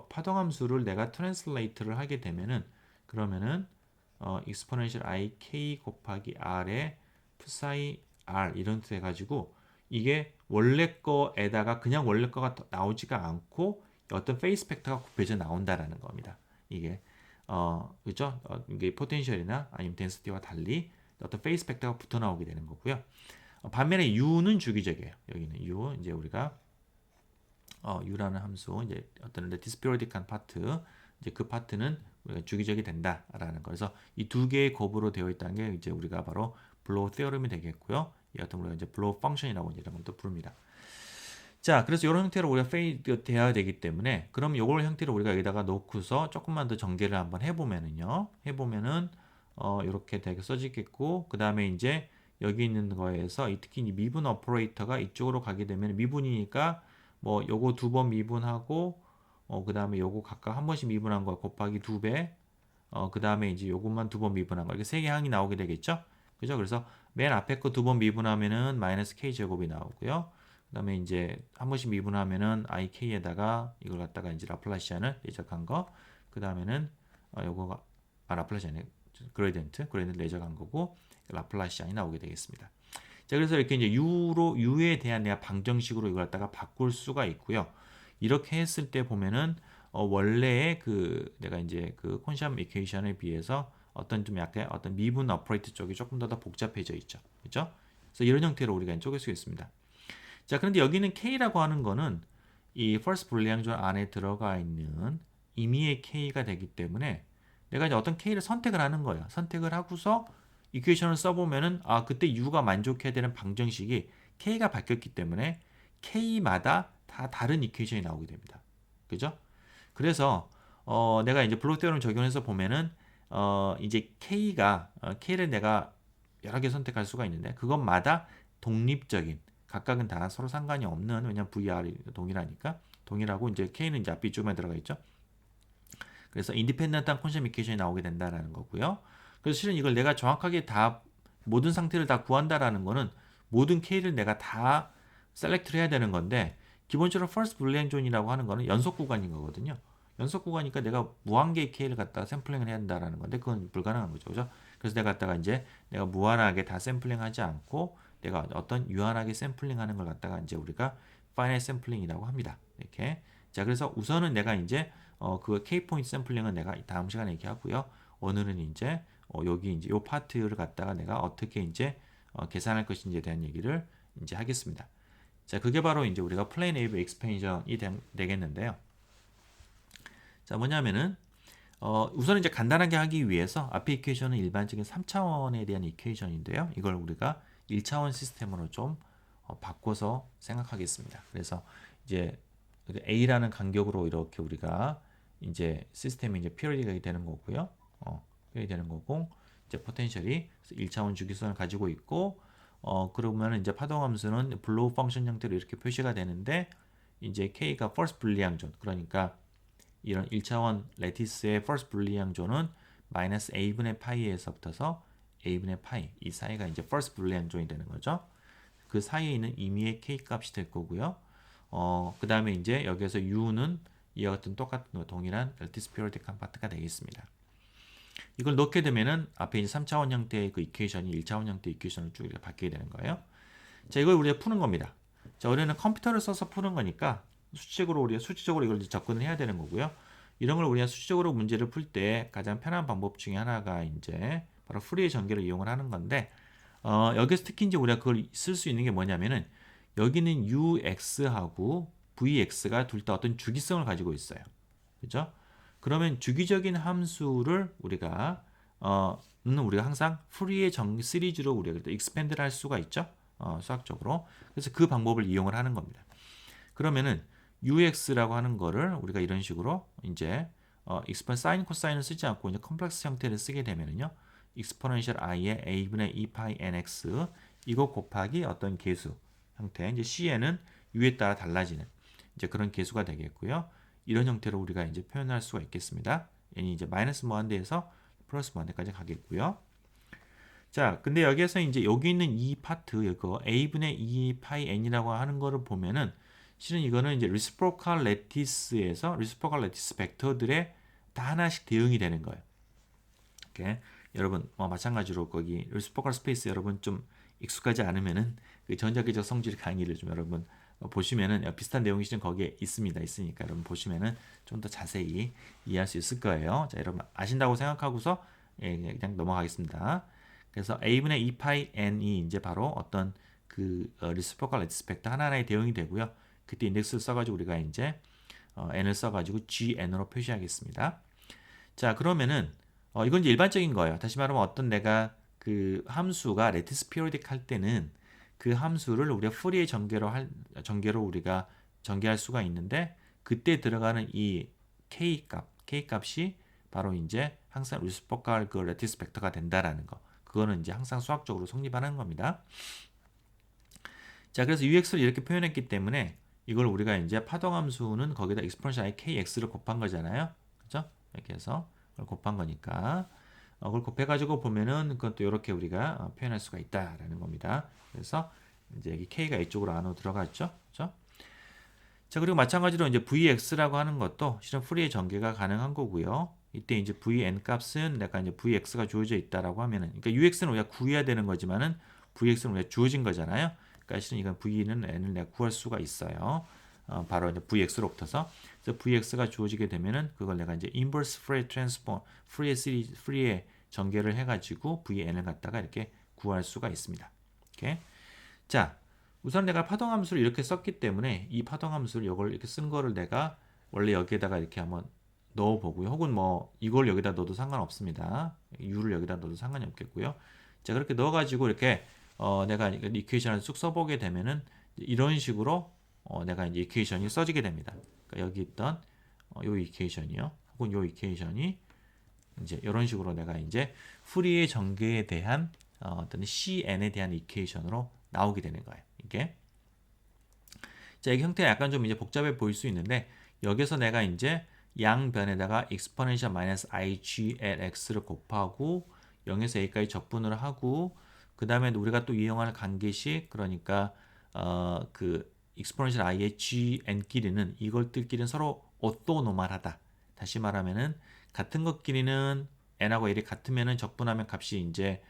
[SPEAKER 1] 파동함수를 내가 트랜슬레이트를 하게 되면은 그러면은 exponential i k 곱하기 r의 psi r 이런 뜻 해가지고 이게 원래 거에다가 그냥 원래 거가 나오지가 않고 어떤 페이스 팩터가 곱해져 나온다라는 겁니다. 이게 그죠? 이게 포텐셜이나 아니면 덴시티와 달리 어떤 페이스 팩터가 붙어 나오게 되는 거고요. 반면에 u는 주기적이에요. 여기는 u 이제 우리가 u라는 함수 이제 어떤 디스피로딕한 파트 이제 그 파트는 우리가 주기적이 된다라는 거. 그래서 이 두 개의 곱으로 되어 있다는 게 이제 우리가 바로 블로우 테오렘이 되겠고요. 이 같은 우리가 이제 블로우 펑션이라고 이제 이런 것도 부릅니다. 자, 그래서 이런 형태로 우리가 페이드 돼야 되기 때문에 그럼 이걸 형태로 우리가 여기다가 놓고서 조금만 더 전개를 한번 해보면은요. 해보면은 이렇게 되게 써지겠고 그 다음에 이제 여기 있는 거에서 특히 이 미분 오퍼레이터가 이쪽으로 가게 되면 미분이니까 뭐 요거 두 번 미분하고 그 다음에 요거 각각 한 번씩 미분한 거 곱하기 2배 그 다음에 이제 요것만 두 번 미분한 거 이렇게 세 개 항이 나오게 되겠죠. 그죠? 그래서 맨 앞에 거 두 번 미분하면은 마이너스 k 제곱이 나오고요. 그 다음에 이제 한 번씩 미분하면은 ik에다가 이걸 갖다가 이제 라플라시안을 내적한 거. 그 다음에는 요거가 라플라시안이 그레디언트 내적한 거고 라플라시안이 나오게 되겠습니다. 자, 그래서 이렇게 이제 u에 대한 내가 방정식으로 이걸 갖다가 바꿀 수가 있고요. 이렇게 했을 때 보면은 원래의 그 내가 이제 그 콘시암 이퀘이션에 비해서 어떤 좀 약간 어떤 미분 오퍼레이터 쪽이 조금 더 복잡해져 있죠. 그렇죠? 그래서 이런 형태로 우리가 쪼갤 수 있습니다. 자, 그런데 여기는 K라고 하는 거는 이 first 불리항존 안에 들어가 있는 임의의 K가 되기 때문에 내가 이제 어떤 K를 선택을 하는 거예요. 선택을 하고서 이퀘이션을 써보면은 그때 U가 만족해야 되는 방정식이 K가 바뀌었기 때문에 K마다 다 다른 이퀘이션이 나오게 됩니다. 그죠? 그래서 내가 이제 블록 테오렘 적용해서 보면은 이제 K를 내가 여러 개 선택할 수가 있는데 그것마다 독립적인 각각은 다 서로 상관이 없는 왜냐면 VR이 동일하고 이제 K는 이제 앞뒤 쪽에 들어가 있죠. 그래서 인디펜던트한 콘셈 이퀘이션이 나오게 된다라는 거고요. 그래서 실은 이걸 내가 정확하게 다 모든 상태를 다 구한다라는 거는 모든 K를 내가 다 셀렉트를 해야 되는 건데 기본적으로 first boolean zone이라고 하는 거는 연속 구간인 거거든요. 연속 구간이니까 내가 무한개의 K를 갖다가 샘플링을 해야 된다라는 건데 그건 불가능한 거죠. 그죠? 그래서 내가 갖다가 이제 내가 무한하게 다 샘플링하지 않고 내가 어떤 유한하게 샘플링하는 걸 갖다가 이제 우리가 finite 샘플링이라고 합니다. 이렇게. 자, 그래서 우선은 내가 이제 그 K 포인트 샘플링은 내가 다음 시간에 얘기하고요. 오늘은 이제 여기 이제 요 파트를 갖다가 내가 어떻게 이제 계산할 것인지에 대한 얘기를 이제 하겠습니다. 자, 그게 바로 이제 우리가 플레인 웨이브 익스펜션이 되겠는데요. 자, 뭐냐면은 우선 이제 간단하게 하기 위해서 앞에 이퀘이션은 일반적인 3차원에 대한 이퀘이션인데요. 이걸 우리가 1차원 시스템으로 좀 바꿔서 생각하겠습니다. 그래서 이제 A라는 간격으로 이렇게 우리가 이제 시스템이 이제 피어리가 되는 거고요. 피어리 되는 거고 이제 포텐셜이 1차원 주기선을 가지고 있고 그러면 이제 파동함수는 블로우 펑션 형태로 이렇게 표시가 되는데 이제 K가 first 불리항 존 그러니까 이런 1차원 레티스의 first 불리항 존은 마이너스 a분의 파이에서부터서 a분의 파이 이 사이가 이제 first 불리항 존이 되는 거죠. 그 사이에 있는 임의의 K 값이 될 거고요. 그 다음에 이제 여기에서 U는 이와 같은 똑같은 동일한 디스피로딕한 파트가 되겠습니다. 이걸 넣게 되면은 앞에 이제 3차원 형태의 그 이퀘이션이 1차원 형태 이퀘이션을 쭉 이렇게 바뀌게 되는 거예요. 자, 이걸 우리가 푸는 겁니다. 자, 우리는 컴퓨터를 써서 푸는 거니까 수직적으로 이걸 접근을 해야 되는 거고요. 이런 걸 우리가 수직적으로 문제를 풀 때 가장 편한 방법 중에 하나가 이제 바로 프리의 전개를 이용을 하는 건데 여기서 특히 이제 우리가 그걸 쓸 수 있는 게 뭐냐면은 여기는 UX하고 VX가 둘 다 어떤 주기성을 가지고 있어요. 그죠? 그러면 주기적인 함수를 우리가 항상 프리의 시리즈로 우리가 익스펜드를 할 수가 있죠. 수학적으로. 그래서 그 방법을 이용을 하는 겁니다. 그러면은 UX라고 하는 거를 우리가 이런 식으로 이제 익스폰 사인 코사인을 쓰지 않고 이제 컴플렉스 형태를 쓰게 되면은요. 익스포넨셜 i의 a분의 2파이 nx 이거 곱하기 어떤 계수 형태 이제 cn은 u에 따라 달라지는 이제 그런 계수가 되겠고요. 이런 형태로 우리가 이제 표현할 수가 있겠습니다. n이 이제 마이너스 무한대에서 플러스 무한대까지 가겠고요. 자, 근데 여기에서 이제 여기 있는 이 파트, 이거 a분의 2 파이 n이라고 하는 거를 보면은 실은 이거는 이제 리시프로칼 레티스에서 리시프로칼 레티스 벡터들의 다 하나씩 대응이 되는 거예요. 이렇게 여러분 마찬가지로 거기 리시프로칼 스페이스 여러분 좀 익숙하지 않으면은 그 전자기적 성질 강의를 좀 여러분 보시면은 비슷한 내용이 좀 거기에 있으니까 여러분 보시면은 좀 더 자세히 이해할 수 있을 거예요. 자, 여러분 아신다고 생각하고서 그냥 넘어가겠습니다. 그래서 a분의 2파이 n이 이제 바로 어떤 그 리시프로칼 레티스 벡터 하나하나의 대응이 되고요. 그때 인덱스를 써가지고 우리가 이제 n을 써가지고 gn으로 표시하겠습니다. 자, 그러면은 이건 이제 일반적인 거예요. 다시 말하면 어떤 내가 그 함수가 레티스 피리오딕 할 때는 그 함수를 우리가 푸리에 전개로 우리가 전개할 수가 있는데 그때 들어가는 이 k 값이 바로 이제 항상 리시프로칼 그 레티스 벡터가 된다라는 거. 그거는 이제 항상 수학적으로 성립하는 겁니다. 자, 그래서 ux를 이렇게 표현했기 때문에 이걸 우리가 이제 파동함수는 거기다 exponential i kx를 곱한 거잖아요. 그죠? 이렇게 해서 그걸 곱한 거니까 그걸 곱해가지고 보면은 그건 또 이렇게 우리가 표현할 수가 있다라는 겁니다. 그래서 이제 여기 k가 이쪽으로 안으로 들어갔죠. 그죠? 자, 그리고 마찬가지로 이제 vx라고 하는 것도 실은 풀이의 전개가 가능한 거고요. 이때 이제 vn 값은 내가 이제 vx가 주어져 있다라고 하면은, 그러니까 ux는 우리가 구해야 되는 거지만은 vx는 우리가 주어진 거잖아요. 그러니까 실은 이건 v는 n을 내가 구할 수가 있어요. 바로 이제 vx로부터서. 그래서 vx가 주어지게 되면은 그걸 내가 이제 inverse Fourier transform, Fourier 전개를 해가지고 vn을 갖다가 이렇게 구할 수가 있습니다. 오케이. 자, 우선 내가 파동함수를 이렇게 썼기 때문에 이 파동함수를 이걸 이렇게 쓴 거를 내가 원래 여기에다가 이렇게 한번 넣어보고요. 혹은 뭐 이걸 여기다 넣어도 상관없습니다. u를 여기다 넣어도 상관이 없겠고요. 자, 그렇게 넣어가지고 이렇게 내가 이퀘이션을 쑥 써보게 되면은 이런 식으로 내가 이제 이퀘이션이 써지게 됩니다. 그러니까 여기 있던 요 이퀘이션이요. 혹은 요 이퀘이션이 이제 이런 식으로 내가 이제 풀이의 전개에 대한 어떤 cn에 대한 이퀘이션으로 나오게 되는 거예요. 이게. 자, 이 형태가 약간 좀 이제 복잡해 보일 수 있는데 여기서 내가 이제 양변에다가 exponential minus iglx를 곱하고 0에서 a까지 적분을 하고 그 다음에 우리가 또 이용할 관계식 그러니까 그 exponential i의 gn끼리는 이것들끼리는 서로 오토노멀하다. 다시 말하면은 같은 것끼리는 n하고 l이 같으면은 적분하면 값이 이제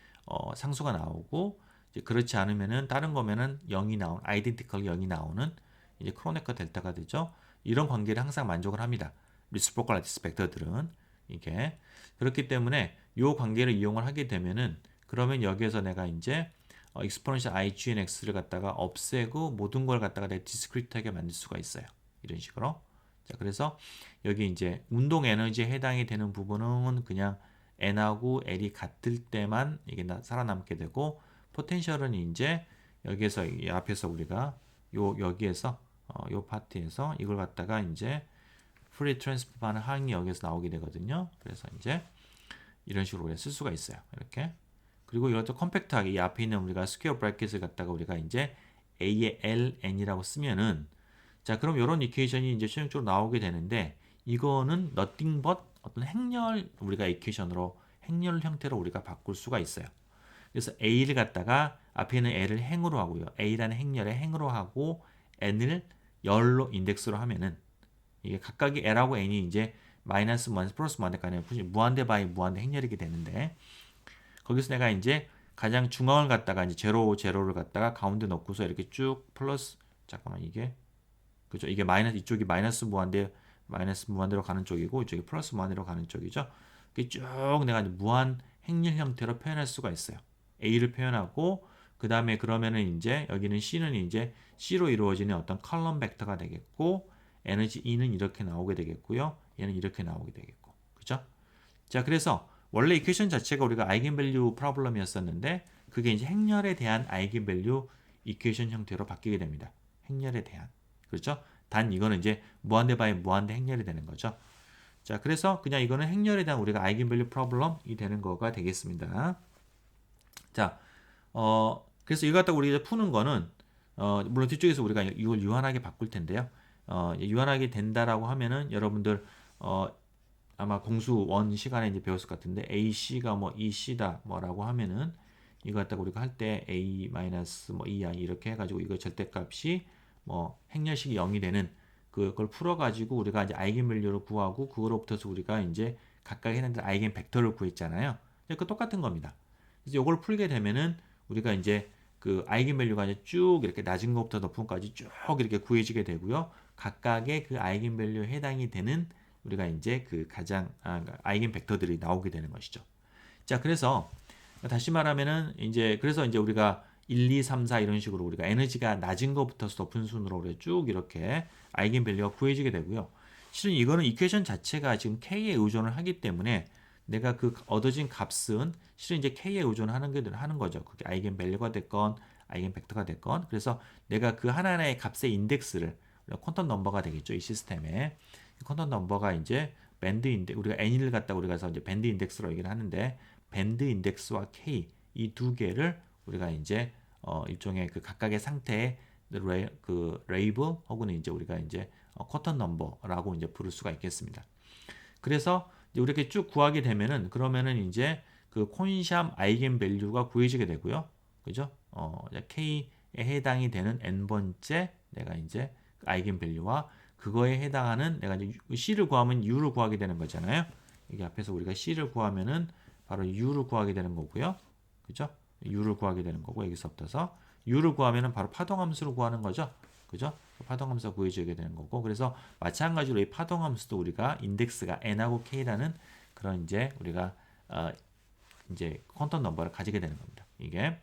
[SPEAKER 1] 상수가 나오고 이제 그렇지 않으면은 다른 거면은 0이 나온 아이덴티컬 0이 나오는 이제 크로네커 델타가 되죠. 이런 관계를 항상 만족을 합니다. 리시프로칼 레티스 벡터들은 이게 그렇기 때문에 이 관계를 이용을 하게 되면은 그러면 여기에서 내가 이제 exponential i g n x를 갖다가 없애고 모든 걸 갖다가 내가 디스크리트하게 만들 수가 있어요. 이런 식으로. 자, 그래서 여기 이제 운동 에너지에 해당이 되는 부분은 그냥 n하고 l이 같을 때만 이게 살아남게 되고 포텐셜은 이제 여기에서 이 앞에서 우리가 여기에서 요 파트에서 이걸 갖다가 이제 프리 트랜스포하는 항이 여기서 나오게 되거든요. 그래서 이제 이런 식으로 우리가 쓸 수가 있어요. 이렇게. 그리고 이것도 컴팩트하게 이 앞에 있는 우리가 스퀘어 브래킷을 갖다가 우리가 이제 a의 ln이라고 쓰면은 자, 그럼 이런 이퀘이션이 이제 최종적으로 나오게 되는데 이거는 nothing but 어떤 행렬 우리가 이퀘이션으로 행렬 형태로 우리가 바꿀 수가 있어요. 그래서 a를 갖다가 앞에 있는 l을 행으로 하고요. a라는 행렬에 행으로 하고 n을 열로 인덱스로 하면은 이게 각각의 l하고 n이 이제 마이너스 무한 플러스 무한대까지 무한대 바이 무한대 행렬이게 되는데 거기서 내가 이제 가장 중앙을 갖다가 이제 제로를 갖다가 가운데 넣고서 이렇게 쭉 플러스 잠깐만 이게 그죠? 이게 마이너스 이쪽이 마이너스 무한대로 가는 쪽이고 이쪽이 플러스 무한대로 가는 쪽이죠. 이게 쭉 내가 이제 무한 행렬 형태로 표현할 수가 있어요. a를 표현하고 그 다음에 그러면은 이제 여기는 c는 이제 c로 이루어지는 어떤 컬럼 벡터가 되겠고 에너지 E는 이렇게 나오게 되겠고요. 얘는 이렇게 나오게 되겠고. 그죠? 자, 그래서 원래 이퀘이션 자체가 우리가 아이겐밸류 프로블럼이었었는데 그게 이제 행렬에 대한 아이겐밸류 이퀘이션 형태로 바뀌게 됩니다. 행렬에 대한. 그렇죠? 단 이거는 이제 무한대 바이 무한대 행렬이 되는 거죠. 자, 그래서 그냥 이거는 행렬에 대한 우리가 아이겐밸류 프로블럼이 되는 거가 되겠습니다. 자, 그래서 이거 갖다 우리가 푸는 거는 물론 뒤쪽에서 우리가 이걸 유한하게 바꿀 텐데요. 유한하게 된다라고 하면은 여러분들 아마 공수 원 시간에 이제 배웠을 것 같은데 AC가 뭐 EC다 뭐라고 하면은 이거 갖다가 우리가 할 때 A 마이너스 뭐 EI 이렇게 해가지고 이거 절대값이 뭐 행렬식이 0이 되는 그걸 풀어가지고 우리가 이제 아이겐밸류를 구하고 그거로부터서 우리가 이제 각각 해당되는 아이겐 벡터를 구했잖아요. 그 똑같은 겁니다. 그래서 이걸 풀게 되면은 우리가 이제 그 아이겐밸류가 이제 쭉 이렇게 낮은 것부터 높은 것까지 쭉 이렇게 구해지게 되고요. 각각의 그 아이겐밸류에 해당이 되는 우리가 이제 그 가장 아이겐 벡터들이 나오게 되는 것이죠. 자, 그래서 다시 말하면은 이제 그래서 이제 우리가 1, 2, 3, 4 이런 식으로 우리가 에너지가 낮은 것부터 높은 순으로 우리가 쭉 이렇게 아이겐 밸류가 구해지게 되고요. 실은 이거는 이퀘이션 자체가 지금 k에 의존을 하기 때문에 내가 그 얻어진 값은 실은 이제 k에 의존하는 게 하는 거죠. 그게 아이겐 밸류가 됐건 아이겐 벡터가 됐건 그래서 내가 그 하나하나의 값의 인덱스를 퀀텀 넘버가 되겠죠. 이 시스템에 퀀텀 넘버가 이제 밴드 인덱 우리가 n을 갖다 우리가 이제 밴드 인덱스로 얘기를 하는데 밴드 인덱스와 k 이 두 개를 우리가 이제 일종의 그 각각의 상태의 그 레이블 혹은 이제 우리가 이제 쿼터 넘버라고 이제 부를 수가 있겠습니다. 그래서 이렇게 쭉 구하게 되면은 그러면은 이제 그 콘샴 아이겐 밸류가 구해지게 되고요. 그죠? k에 해당이 되는 n번째 내가 이제 아이겐 밸류와 그거에 해당하는 내가 이제 c를 구하면 u를 구하게 되는 거잖아요. 여기 앞에서 우리가 c를 구하면은 바로 u를 구하게 되는 거고요. 그죠? u를 구하게 되는 거고 여기서부터서 u를 구하면은 바로 파동함수를 구하는 거죠. 그죠? 파동함수가 구해지게 되는 거고 그래서 마찬가지로 이 파동함수도 우리가 인덱스가 n하고 k라는 그런 이제 우리가 이제 퀀텀 넘버를 가지게 되는 겁니다. 이게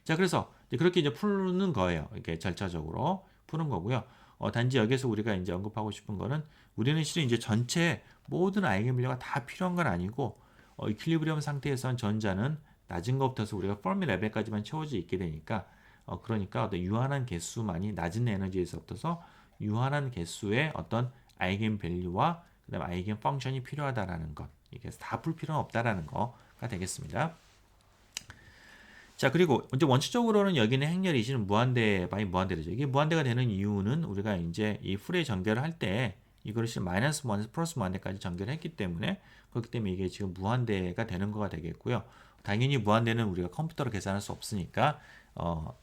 [SPEAKER 1] 자 그래서 그렇게 이제 푸는 거예요. 이렇게 절차적으로 푸는 거고요. 단지 여기서 우리가 이제 언급하고 싶은 거는 우리는 실은 이제 전체 모든 아이겐밸류가 다 필요한 건 아니고 이퀄리브리엄 상태에선 전자는 낮은 것부터서 우리가 퍼미 레벨까지만 채워져 있게 되니까 그러니까 어떤 유한한 개수만이 낮은 에너지에서부터서 유한한 개수의 어떤 아이겐 밸류와 그다음 아이겐 펑션이 필요하다라는 것 이게 다 풀 필요는 없다라는 거가 되겠습니다. 자 그리고 이제 원칙적으로는 여기는 행렬이 실은 무한대 바이 무한대죠. 이게 무한대가 되는 이유는 우리가 이제 이 풀의 전개를 할 때 이거를 실은 마이너스 무한대에서 플러스 무한대까지 전개를 했기 때문에 그렇기 때문에 이게 지금 무한대가 되는 거가 되겠고요. 당연히 무한대는 우리가 컴퓨터로 계산할 수 없으니까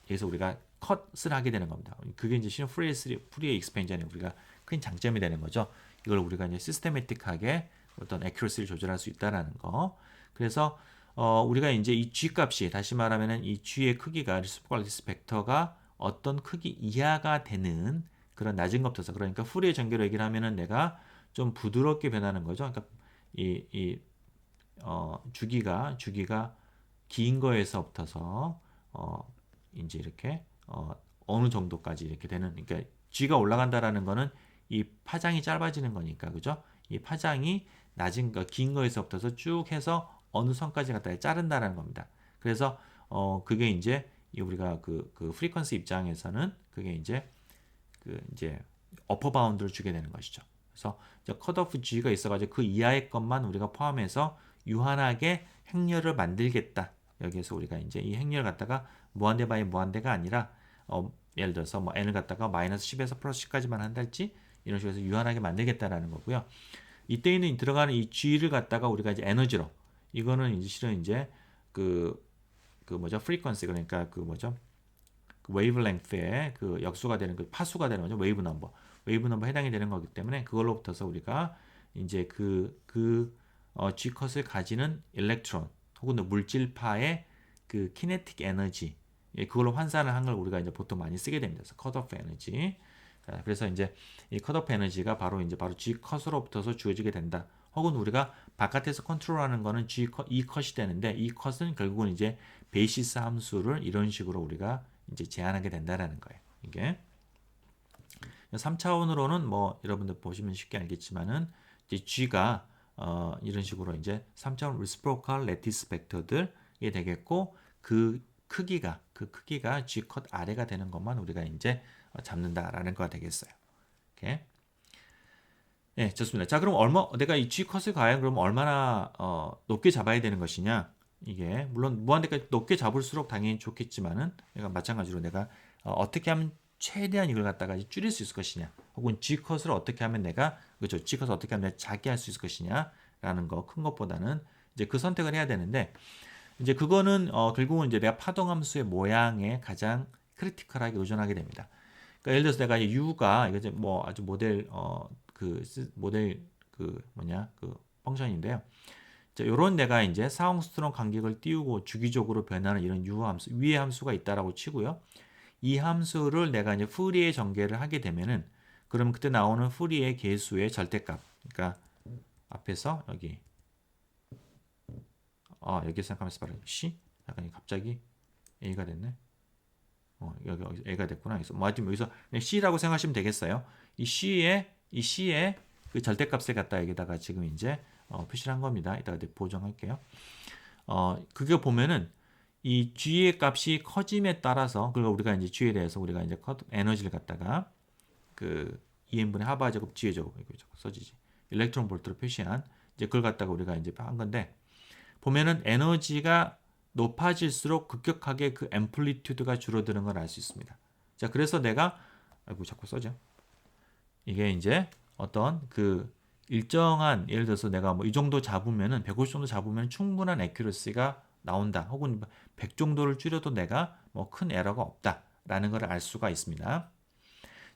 [SPEAKER 1] 여기서 우리가 컷을 하게 되는 겁니다. 그게 이제 실은 풀의 익스펜션의 우리가 큰 장점이 되는 거죠. 이걸 우리가 이제 시스테매틱하게 어떤 액큐러시를 조절할 수 있다라는 거. 그래서 우리가 이제 이 g 값이 다시 말하면은 이 g의 크기가 리스포컬리티스 벡터가 어떤 크기 이하가 되는 그런 낮은 것부터 그러니까 풀의 전개로 얘기를 하면은 내가 좀 부드럽게 변하는 거죠. 그러니까 주기가 긴 거에서부터서 이제 이렇게 어느 정도까지 이렇게 되는 그러니까 g가 올라간다라는 거는 이 파장이 짧아지는 거니까 그죠? 이 파장이 낮은 거 긴 거에서부터서 쭉 해서 어느 선까지 갖다 자른다라는 겁니다. 그래서 그게 이제 우리가 그 프리퀀시 입장에서는 그게 이제 어퍼 바운드를 주게 되는 것이죠. 그래서 컷오프 G가 있어가지고 그 이하의 것만 우리가 포함해서 유한하게 행렬을 만들겠다. 여기에서 우리가 이제 이 행렬을 갖다가 무한대 바이 무한대가 아니라 예를 들어서 뭐 n을 갖다가 마이너스 10에서 플러스 10까지만 한달지 이런 식으로 해서 유한하게 만들겠다라는 거고요. 이때에는 들어가는 이 G를 갖다가 우리가 이제 에너지로 이거는 이제 실은 이제 그 뭐죠? 프리퀀시 그러니까 그 뭐죠? 그 웨이브랭스의 그 역수가 되는 그 파수가 되는 거죠. 웨이브 넘버 해당이 되는 거기 때문에 그걸로부터서 우리가 이제 G 컷을 가지는 일렉트론 혹은 물질파의 그 키네틱 에너지 그걸로 환산을 한 걸 우리가 이제 보통 많이 쓰게 됩니다. 그래서 컷오프 에너지. 그래서 이제 이 컷오프 에너지가 바로 G 컷으로부터서 주어지게 된다. 혹은 우리가 바깥에서 컨트롤하는 거는 E 컷이 되는데 이 컷은 결국은 이제 베이시스 함수를 이런 식으로 우리가 이제 제한하게 된다라는 거예요. 이게 3차원으로는 뭐 여러분들 보시면 쉽게 알겠지만은 이제 G가 이런 식으로 이제 3차원 리스프로컬 레티스 벡터들이 되겠고 그 크기가 G 컷 아래가 되는 것만 우리가 이제 잡는다라는 거가 되겠어요. 오케이. 네, 좋습니다. 자, 그럼 내가 이 G 컷을 과연 그럼 얼마나 높게 잡아야 되는 것이냐? 이게 물론 무한대까지 높게 잡을수록 당연히 좋겠지만은 내가 마찬가지로 내가 어떻게 하면 최대한 이걸 갖다가 줄일 수 있을 것이냐, 혹은 G컷을 어떻게 하면 내가 그렇죠, G컷을 어떻게 하면 내가 작게 할 수 있을 것이냐라는 거 큰 것보다는 이제 그 선택을 해야 되는데 이제 그거는 결국은 이제 내가 파동함수의 모양에 가장 크리티컬하게 의존하게 됩니다. 그러니까 예를 들어서 내가 U가 이거 이제 뭐 아주 모델 모델 그 뭐냐 그 펑션인데요. 자, 요런 내가 이제 사홍스트롱 간격을 띄우고 주기적으로 변하는 이런 U 함수, 위의 함수가 있다라고 치고요. 이 함수를 내가 이제 푸리에 전개를 하게 되면은 그럼 그때 나오는 푸리의 개수의 절대값. 그러니까 앞에서 여기 여기 생각하면서 바로 C 약간 갑자기 A가 됐네. 여기 A가 됐구나. 그래서 뭐 하여튼 여기서 C라고 생각하시면 되겠어요. 이 C의 그 절대값을 갖다 여기다가 지금 이제 표시를 한 겁니다. 이따가 보정할게요. 그게 보면은 이 G의 값이 커짐에 따라서 그리고 우리가 이제 G에 대해서 우리가 이제 에너지를 갖다가 그 2n분의 하바 제곱 G의 제곱 이거 써지지. 일렉트론 볼트로 표시한 이제 그걸 갖다가 우리가 이제 한 건데 보면은 에너지가 높아질수록 급격하게 그 앰플리튜드가 줄어드는 걸 알 수 있습니다. 자, 그래서 내가 아이고 자꾸 써져. 이게 이제 어떤 그 일정한 예를 들어서 내가 뭐 이 정도 잡으면은 150 정도 잡으면 충분한 애큐러시가 나온다. 혹은 100 정도를 줄여도 내가 뭐 큰 에러가 없다라는 걸 알 수가 있습니다.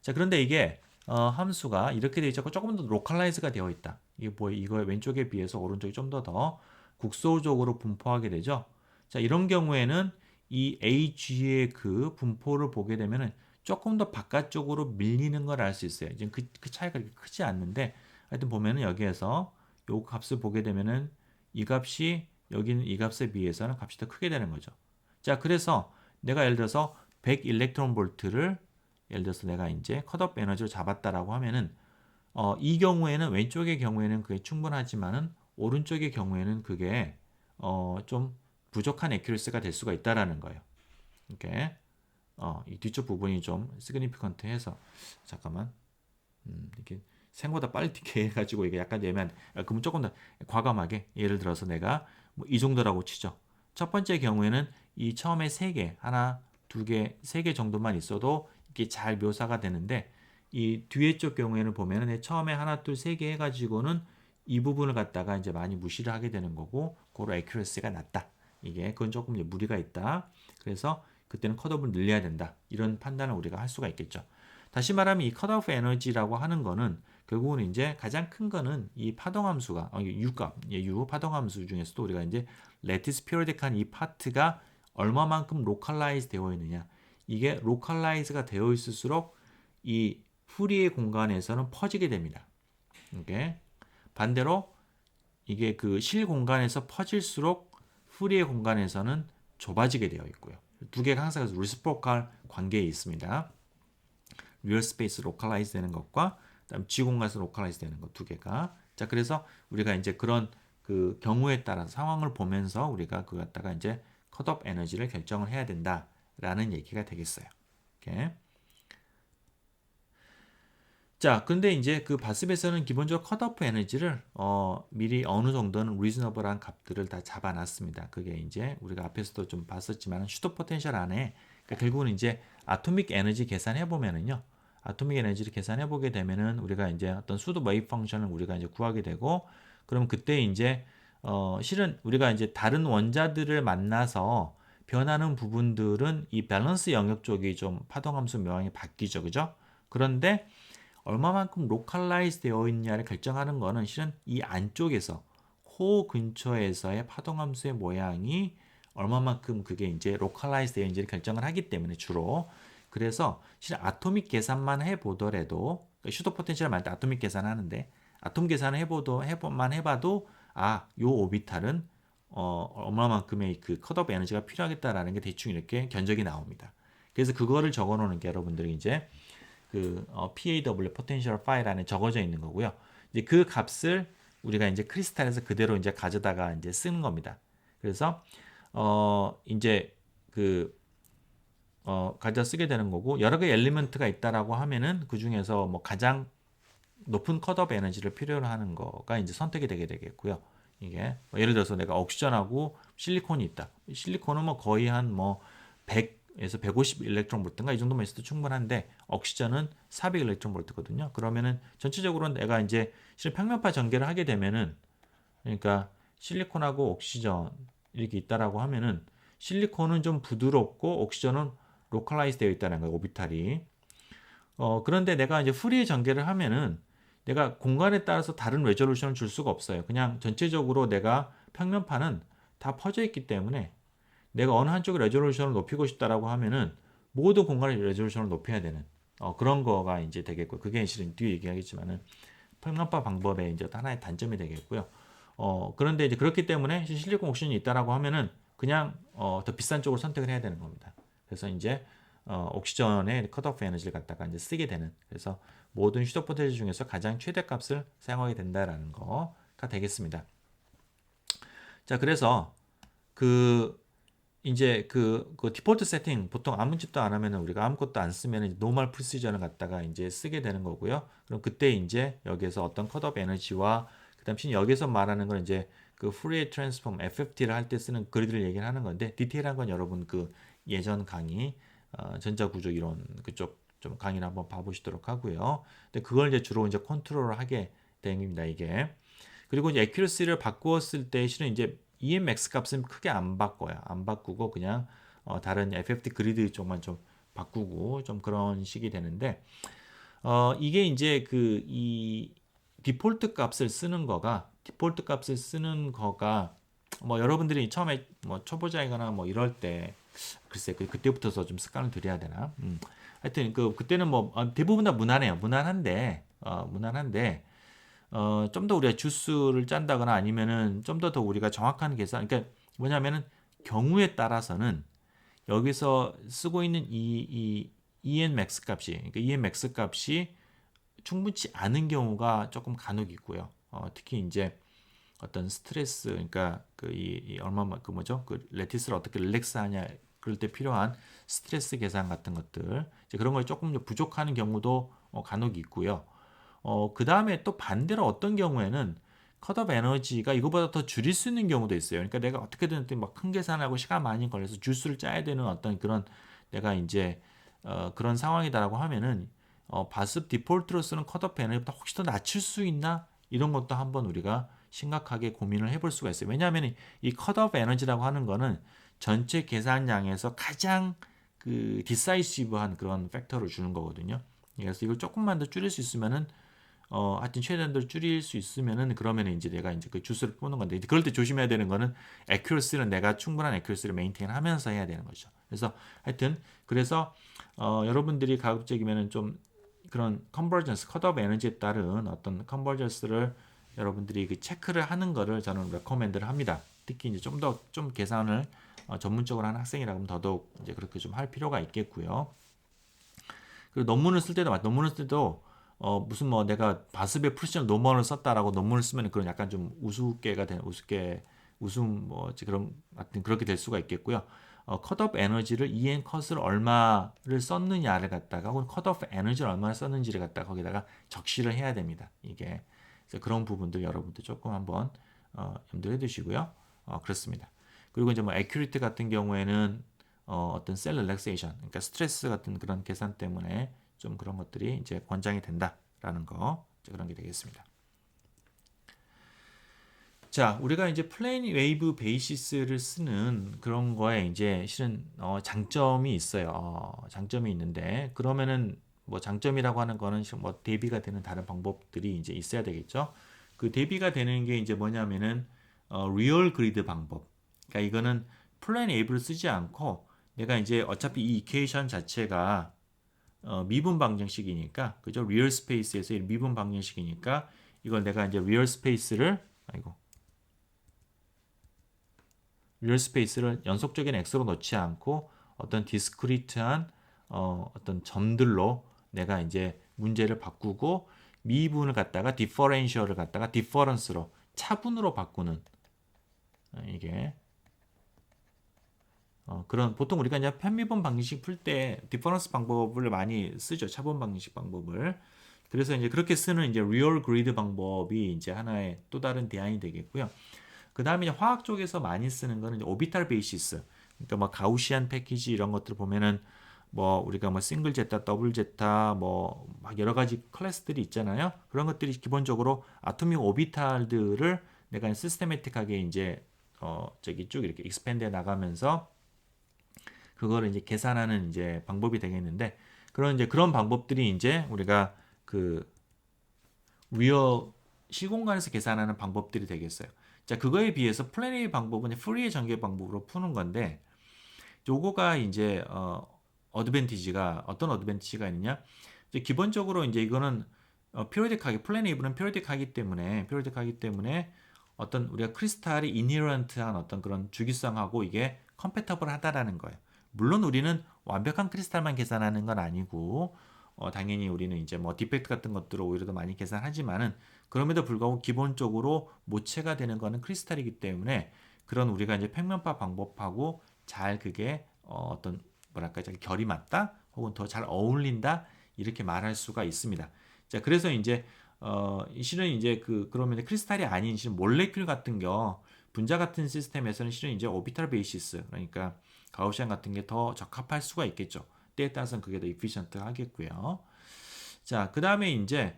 [SPEAKER 1] 자, 그런데 이게 함수가 이렇게 되어 있고 조금 더 로컬라이즈가 되어 있다. 이게 뭐 이거 왼쪽에 비해서 오른쪽이 좀 더 국소적으로 분포하게 되죠. 자, 이런 경우에는 이 AG의 그 분포를 보게 되면은 조금 더 바깥쪽으로 밀리는 걸 알 수 있어요. 이제 그 차이가 그렇게 크지 않는데 하여튼 보면은 여기에서 요 값을 보게 되면은 이 값이 여기는 이 값에 비해서는 값이 더 크게 되는 거죠. 자, 그래서 내가 예를 들어서 100 일렉트론 볼트를 예를 들어서 내가 이제 컷오프 에너지로 잡았다라고 하면은 이 경우에는 왼쪽의 경우에는 그게 충분하지만은 오른쪽의 경우에는 그게 좀 부족한 애큐러시가 될 수가 있다라는 거예요. 이렇게 이 뒤쪽 부분이 좀 시그니피컨트해서 잠깐만 이게 생각보다 빨리 티게 해가지고 이게 약간 애매한 그러면 조금 더 과감하게 예를 들어서 내가 뭐 이 정도라고 치죠. 첫 번째 경우에는 이 처음에 3개 하나 2개 3개 정도만 있어도 이게 잘 묘사가 되는데 이 뒤에 쪽 경우에는 보면은 처음에 하나 둘 3개 해가지고는 이 부분을 갖다가 이제 많이 무시를 하게 되는 거고 고로 애큐러시가 낮다. 이게 그건 조금 이제 무리가 있다. 그래서 그때는 컷오프를 늘려야 된다. 이런 판단을 우리가 할 수가 있겠죠. 다시 말하면 이 컷오프 에너지라고 하는 거는 결국은 이제 가장 큰 거는 이 파동함수가 U값, U 파동함수 중에서도 우리가 이제 레티스 피어디컬한 이 파트가 얼마만큼 로컬라이즈 되어 있느냐. 이게 로컬라이즈가 되어 있을수록 이 풀이의 공간에서는 퍼지게 됩니다. 이게 반대로 이게 그 실 공간에서 퍼질수록 풀이의 공간에서는 좁아지게 되어 있고요. 두 개가 항상 리시프로컬 관계에 있습니다. 리얼 스페이스 로컬라이즈 되는 것과 그다음 G 공간에서 로컬라이즈 되는 것 두 개가. 자, 그래서 우리가 이제 그런 그 경우에 따라 상황을 보면서 우리가 그 갖다가 이제 컷오프 에너지를 결정을 해야 된다라는 얘기가 되겠어요. 이렇게. 자, 근데 이제 그 바스벳에서는 기본적으로 컷오프 에너지를 미리 어느 정도는 리즈너블한 값들을 다 잡아놨습니다. 그게 이제 우리가 앞에서도 좀 봤었지만 슈터 포텐셜 안에 그러니까 결국은 이제 아토믹 에너지 계산해 보면은요. 아토믹 에너지를 계산해 보게 되면은 우리가 이제 어떤 수도 웨이브 펑션을 우리가 이제 구하게 되고 그럼 그때 이제 실은 우리가 이제 다른 원자들을 만나서 변하는 부분들은 이 밸런스 영역 쪽이 좀 파동함수 모양이 바뀌죠. 그죠? 그런데 얼마만큼 로컬라이즈 되어 있냐를 결정하는 거는 실은 이 안쪽에서 코 근처에서의 파동함수의 모양이 얼마만큼 그게 이제 로컬라이즈 되어 있는지를 결정을 하기 때문에 주로 그래서 실은 아토믹 계산만 해보더라도 슈터 포텐셜을 말할 때 아토믹 계산하는데 아톰 계산을 해봐도 요 오비탈은 얼마만큼의 그 컷오프 에너지가 필요하겠다라는 게 대충 이렇게 견적이 나옵니다. 그래서 그거를 적어놓는 게 여러분들이 이제 그 PAW 포텐셜 파일 안에 적어져 있는 거고요. 이제 그 값을 우리가 이제 크리스탈에서 그대로 이제 가져다가 이제 쓰는 겁니다. 그래서 이제 그 가져 쓰게 되는 거고 여러 개 엘리먼트가 있다라고 하면은 그 중에서 뭐 가장 높은 컷오프 에너지를 필요로 하는 거가 이제 선택이 되게 되겠고요. 이게 뭐 예를 들어서 내가 옥시전하고 실리콘이 있다. 실리콘은 뭐 거의 한 뭐 100 에서 150 일렉트론 볼트인가 이 정도만 있어도 충분한데 옥시전은 400 일렉트론 볼트거든요. 그러면은 전체적으로 내가 이제 실은 평면파 전개를 하게 되면은 그러니까 실리콘하고 옥시전 이렇게 있다라고 하면은 실리콘은 좀 부드럽고 옥시전은 로컬라이즈 되어 있다는 거예요. 오비탈이. 그런데 내가 이제 프리 전개를 하면은 내가 공간에 따라서 다른 레졸루션을 줄 수가 없어요. 그냥 전체적으로 내가 평면파는 다 퍼져 있기 때문에 내가 어느 한쪽의 레졸루션을 높이고 싶다라고 하면은 모든 공간의 레졸루션을 높여야 되는 그런 거가 이제 되겠고요. 그게 실은 뒤에 얘기하겠지만은 평면파 방법의 이제 하나의 단점이 되겠고요. 그런데 이제 그렇기 때문에 실리콘 옥시전이 있다라고 하면은 그냥 더 비싼 쪽으로 선택을 해야 되는 겁니다. 그래서 이제 옥시전의 컷오프 에너지를 갖다가 이제 쓰게 되는 그래서 모든 휴대폰 포텐시 중에서 가장 최대값을 사용하게 된다라는 거가 되겠습니다. 자, 그래서 그 이제 그 디폴트 세팅 보통 아무 짓도 안 하면은 우리가 아무것도 안 쓰면은 노멀 프리시전을 갖다가 이제 쓰게 되는 거고요. 그럼 그때 이제 여기에서 어떤 컷오프 에너지와 그다음 여기서 말하는 건 이제 그 프리에 트랜스폼 FFT를 할 때 쓰는 그리드를 얘기를 하는 건데 디테일한 건 여러분 그 예전 강의 전자구조 이론 그쪽 좀 강의를 한번 봐보시도록 하고요. 근데 그걸 이제 주로 이제 컨트롤을 하게 됩니다 이게. 그리고 이제 액큐러시를 바꾸었을 때 실은 이제 EMX 값은 크게 안 바꿔요. 안 바꾸고 그냥 다른 FFT 그리드 쪽만 좀 바꾸고 좀 그런 식이 되는데 이게 이제 그 이 디폴트 값을 쓰는 거가 뭐 여러분들이 처음에 뭐 초보자이거나 뭐 이럴 때 글쎄 그때부터서 좀 습관을 들여야 되나? 하여튼 그때는 뭐 대부분 다 무난해요. 무난한데 좀 더 우리가 주스를 짠다거나 아니면은 좀 더 우리가 정확한 계산, 그러니까 뭐냐면은 경우에 따라서는 여기서 쓰고 있는 이 ENMAX 값이, 그러니까 ENMAX 값이 충분치 않은 경우가 조금 간혹 있고요. 특히 이제 어떤 스트레스, 그러니까 그 뭐죠? 그 레티스를 어떻게 릴렉스하냐 그럴 때 필요한 스트레스 계산 같은 것들, 이제 그런 거에 조금 부족하는 경우도 간혹 있고요. 그 다음에 또 반대로 어떤 경우에는 컷오프 에너지가 이거보다 더 줄일 수 있는 경우도 있어요. 그러니까 내가 어떻게든 막 큰 계산하고 시간 많이 걸려서 주스를 짜야 되는 어떤 그런 내가 이제 그런 상황이다라고 하면은 바습 디폴트로 쓰는 컷오프 에너지보다 혹시 더 낮출 수 있나 이런 것도 한번 우리가 심각하게 고민을 해볼 수가 있어요. 왜냐하면 이 컷오프 에너지라고 하는 거는 전체 계산량에서 가장 그 디사이시브한 그런 팩터를 주는 거거든요. 그래서 이걸 조금만 더 줄일 수 있으면은 하여튼 최대한도 줄일 수 있으면은 그러면은 이제 내가 이제 그 주스를 뽑는 건데 그럴 때 조심해야 되는 거는 액큐러시는 내가 충분한 액큐러시를 메인테인하면서 해야 되는 거죠. 그래서 하여튼 그래서 여러분들이 가급적이면은 좀 그런 컨버전스 컷오프 에너지에 따른 어떤 컨버전스를 여러분들이 그 체크를 하는 거를 저는 레코멘드를 합니다. 특히 이제 좀 더 좀 계산을 전문적으로 하는 학생이라고 하면 더더욱 이제 그렇게 좀 할 필요가 있겠고요. 그리고 논문을 쓸 때도 무슨 뭐 내가 바스의 프리시전 논문을 썼다라고 논문을 쓰면 그런 약간 좀 우스갯가 되는 웃음 뭐지 그런 하여튼 그렇게 될 수가 있겠고요. 컷오프 에너지를 EN 컷을 얼마를 썼느냐를 갖다가 혹은 컷오프 에너지를 얼마나 썼는지를 갖다가 거기다가 적시를 해야 됩니다. 이게 그래서 그런 부분들 여러분들 조금 한번 염두해 두시고요. 그렇습니다. 그리고 이제 뭐 에큐리티 같은 경우에는 어떤 셀 릴렉세이션, 그러니까 스트레스 같은 그런 계산 때문에 좀 그런 것들이 이제 권장이 된다라는 거, 그런 게 되겠습니다. 자, 우리가 이제 플레인 웨이브 베이시스를 쓰는 그런 거에 이제 실은 장점이 있어요. 장점이 있는데 그러면은 뭐 장점이라고 하는 거는 뭐 대비가 되는 다른 방법들이 이제 있어야 되겠죠. 그 대비가 되는 게 이제 뭐냐면은 리얼 그리드 방법. 그러니까 이거는 플레인 웨이브를 쓰지 않고 내가 이제 어차피 이 이퀘이션 자체가 미분 방정식이니까 그죠? 리얼 스페이스에서 미분 방정식이니까 이걸 내가 이제 리얼 스페이스를 연속적인 x로 넣지 않고 어떤 디스크리트한 어떤 점들로 내가 이제 문제를 바꾸고 미분을 갖다가 디퍼렌셜을 갖다가 디퍼런스로 차분으로 바꾸는 이게 그런 보통 우리가 이제 편미분 방정식 풀 때 디퍼런스 방법을 많이 쓰죠. 차분 방정식 방법을. 그래서 이제 그렇게 쓰는 이제 리얼 그리드 방법이 이제 하나의 또 다른 대안이 되겠고요. 그 다음에 화학 쪽에서 많이 쓰는 거는 이제 오비탈 베이시스. 그러니까 뭐 가우시안 패키지 이런 것들 보면은 뭐 우리가 뭐 싱글 제타, 더블 제타 뭐 막 여러 가지 클래스들이 있잖아요. 그런 것들이 기본적으로 아토믹 오비탈들을 내가 시스테매틱하게 이제 저기 쭉 이렇게 익스펜드 해 나가면서 그거를 이제 계산하는 이제 방법이 되겠는데 그런 이제 그런 방법들이 이제 우리가 그 리얼 시공간에서 계산하는 방법들이 되겠어요. 자, 그거에 비해서 플래닛 방법은 프리의 전개 방법으로 푸는 건데 요거가 이제 어드밴티지가 어떤 어드밴티지가 있느냐? 이제 기본적으로 이제 이거는 피리오딕하게 플래닛은 피리오딕하기 때문에 어떤 우리가 크리스탈이 이니런트한 어떤 그런 주기성하고 이게 컴패터블 하다라는 거예요. 물론 우리는 완벽한 크리스탈만 계산하는 건 아니고 당연히 우리는 이제 뭐 디펙트 같은 것들을 오히려 더 많이 계산하지만은 그럼에도 불구하고 기본적으로 모체가 되는 거는 크리스탈이기 때문에 그런 우리가 이제 평면파 방법하고 잘 그게 어떤 뭐랄까 잘 결이 맞다 혹은 더 잘 어울린다 이렇게 말할 수가 있습니다. 자 그래서 이제 실은 이제 그러면 크리스탈이 아닌 실은 몰레큘 같은 거 분자 같은 시스템에서는 실은 이제 오비탈 베이시스 그러니까 가우시안 같은 게 더 적합할 수가 있겠죠. 때에 따라서는 그게 더 이피션트 하겠고요. 자, 그 다음에 이제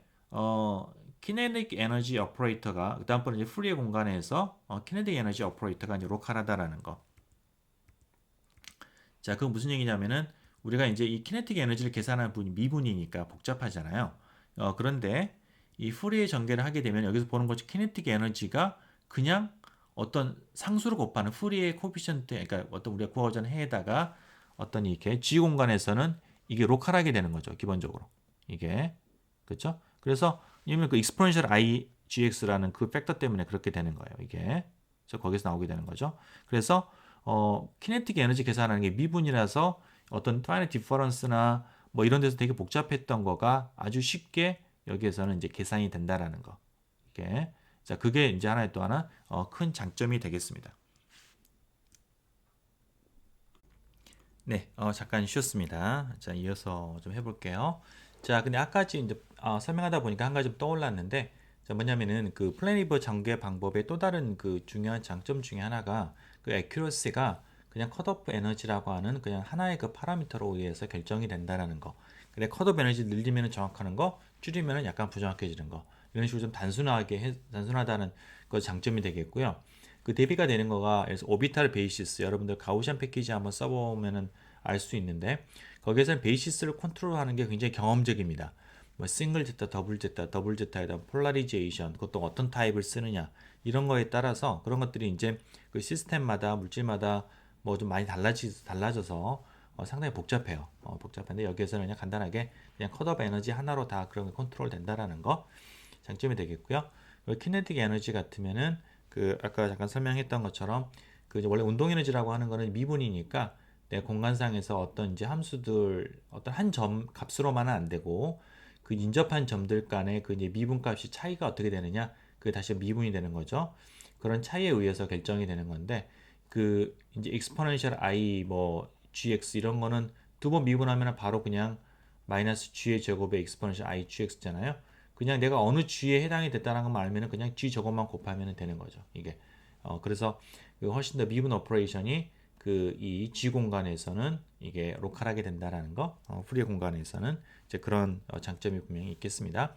[SPEAKER 1] 키네틱 에너지 오퍼레이터가 그다음번에 이제 프리의 공간에서 키네틱 에너지 오퍼레이터가 이제 로컬하다라는 거. 자, 그건 무슨 얘기냐면은 우리가 이제 이 키네틱 에너지를 계산하는 분이 미분이니까 복잡하잖아요. 그런데 이 프리의 전개를 하게 되면 여기서 보는 것이 키네틱 에너지가 그냥 어떤 상수를 곱하는 프리의 코피션트, 그러니까 어떤 우리가 구하고자 하는 해에다가 어떤 이렇게 G 공간에서는 이게 로컬하게 되는 거죠. 기본적으로 이게 그렇죠? 그래서 이면 그 exponential i gx라는 그 팩터 때문에 그렇게 되는 거예요. 이게 그래서 거기서 나오게 되는 거죠. 그래서 키네틱 에너지 계산하는 게 미분이라서 어떤 파이널 디퍼런스나 뭐 이런 데서 되게 복잡했던 거가 아주 쉽게 여기에서는 이제 계산이 된다라는 거. 이게 자 그게 이제 하나의 또 하나 큰 장점이 되겠습니다. 네, 잠깐 쉬었습니다. 자, 이어서 좀 해볼게요. 자, 근데 아까지 이제 설명하다 보니까 한 가지 좀 떠올랐는데, 자, 뭐냐면은 그 플래니버 전개 방법의 또 다른 그 중요한 장점 중에 하나가 그 액큐러시가 그냥 컷오프 에너지라고 하는 그냥 하나의 그 파라미터로 의해서 결정이 된다라는 거. 근데 컷오프 에너지 늘리면 정확하는 거, 줄이면 약간 부정확해지는 거. 이런 식으로 좀 단순하다는 그 장점이 되겠고요. 그 대비가 되는 거가 그래서 오비탈 베이시스 여러분들 가우시안 패키지 한번 써보면은 알 수 있는데 거기에서는 베이시스를 컨트롤하는 게 굉장히 경험적입니다. 뭐 싱글 제타, 더블 제타에다 폴라리제이션, 그것도 어떤 타입을 쓰느냐 이런 거에 따라서 그런 것들이 이제 그 시스템마다 물질마다 뭐 좀 많이 달라져서 상당히 복잡해요. 복잡한데 여기에서는 그냥 간단하게 그냥 컷업 에너지 하나로 다 그런 게 컨트롤 된다라는 거 장점이 되겠고요. 키네틱 에너지 같으면은 그 아까 잠깐 설명했던 것처럼 그 이제 원래 운동 에너지라고 하는 거는 미분이니까 내 공간상에서 어떤 이제 함수들 어떤 한 점 값으로만은 안 되고 그 인접한 점들 간의 그 이제 미분 값이 차이가 어떻게 되느냐 그게 다시 미분이 되는 거죠. 그런 차이에 의해서 결정이 되는 건데 그 이제 exponential i 뭐 gx 이런 거는 두 번 미분하면 바로 그냥 마이너스 g의 제곱에 exponential i gx잖아요. 그냥 내가 어느 g에 해당이 됐다는 것만 알면은 그냥 g 저것만 곱하면 되는 거죠. 이게 그래서 그 훨씬 더 미분 오퍼레이션이 그 이 g 공간에서는 이게 로컬하게 된다라는 거, 프리 공간에서는 이제 그런 장점이 분명히 있겠습니다.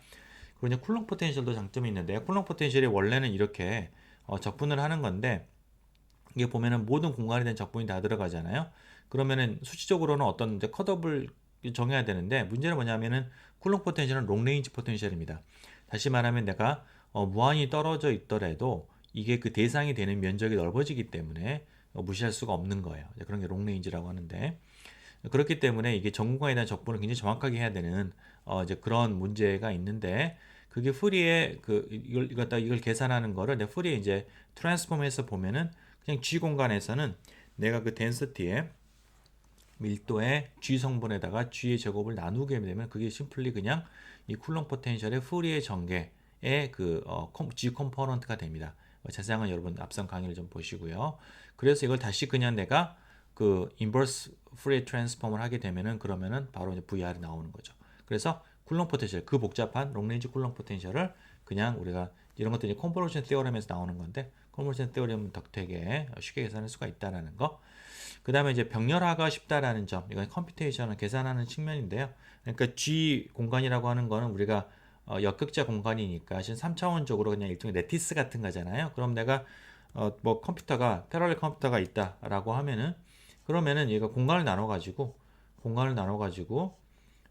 [SPEAKER 1] 그리고 이제 쿨롱 포텐셜도 장점이 있는데 쿨롱 포텐셜이 원래는 이렇게 적분을 하는 건데 이게 보면은 모든 공간에 대한 적분이 다 들어가잖아요. 그러면은 수치적으로는 어떤 이제 컷업을 정해야 되는데 문제는 뭐냐면은 쿨롱 포텐셜은 롱레인지 포텐셜입니다. 다시 말하면 내가 무한히 떨어져 있더라도 이게 그 대상이 되는 면적이 넓어지기 때문에 무시할 수가 없는 거예요. 그런 게 롱레인지라고 하는데 그렇기 때문에 이게 전 공간에 대한 적분을 굉장히 정확하게 해야 되는 이제 그런 문제가 있는데 그게 프리에 그 이걸 계산하는 거를 내 프리에 이제 트랜스폼해서 보면은 그냥 G 공간에서는 내가 그 덴시티에 밀도의 G 성분에다가 G의 제곱을 나누게 되면 그게 심플리 그냥 이 쿨롱 포텐셜의 프리의 전개의 그 G 컴포넌트가 됩니다. 자세한 여러분 앞선 강의를 좀 보시고요. 그래서 이걸 다시 그냥 내가 그 인버스 프리 트랜스폼을 하게 되면은 그러면은 바로 이제 VR이 나오는 거죠. 그래서 쿨롱 포텐셜 그 복잡한 롱레인지 쿨롱 포텐셜을 그냥 우리가 이런 것들이 컨버전 테오렘에서 나오는 건데 컨버전 테오렘은 되게 쉽게 계산할 수가 있다라는 거. 그 다음에 이제 병렬화가 쉽다라는 점, 이건 컴퓨테이션을 계산하는 측면인데요. 그러니까 G 공간이라고 하는 거는 우리가 역격자 공간이니까 지금 3차원적으로 그냥 일종의 레티스 같은 거잖아요. 그럼 내가 뭐 컴퓨터가 패러렐 컴퓨터가 있다라고 하면은 그러면은 얘가 공간을 나눠 가지고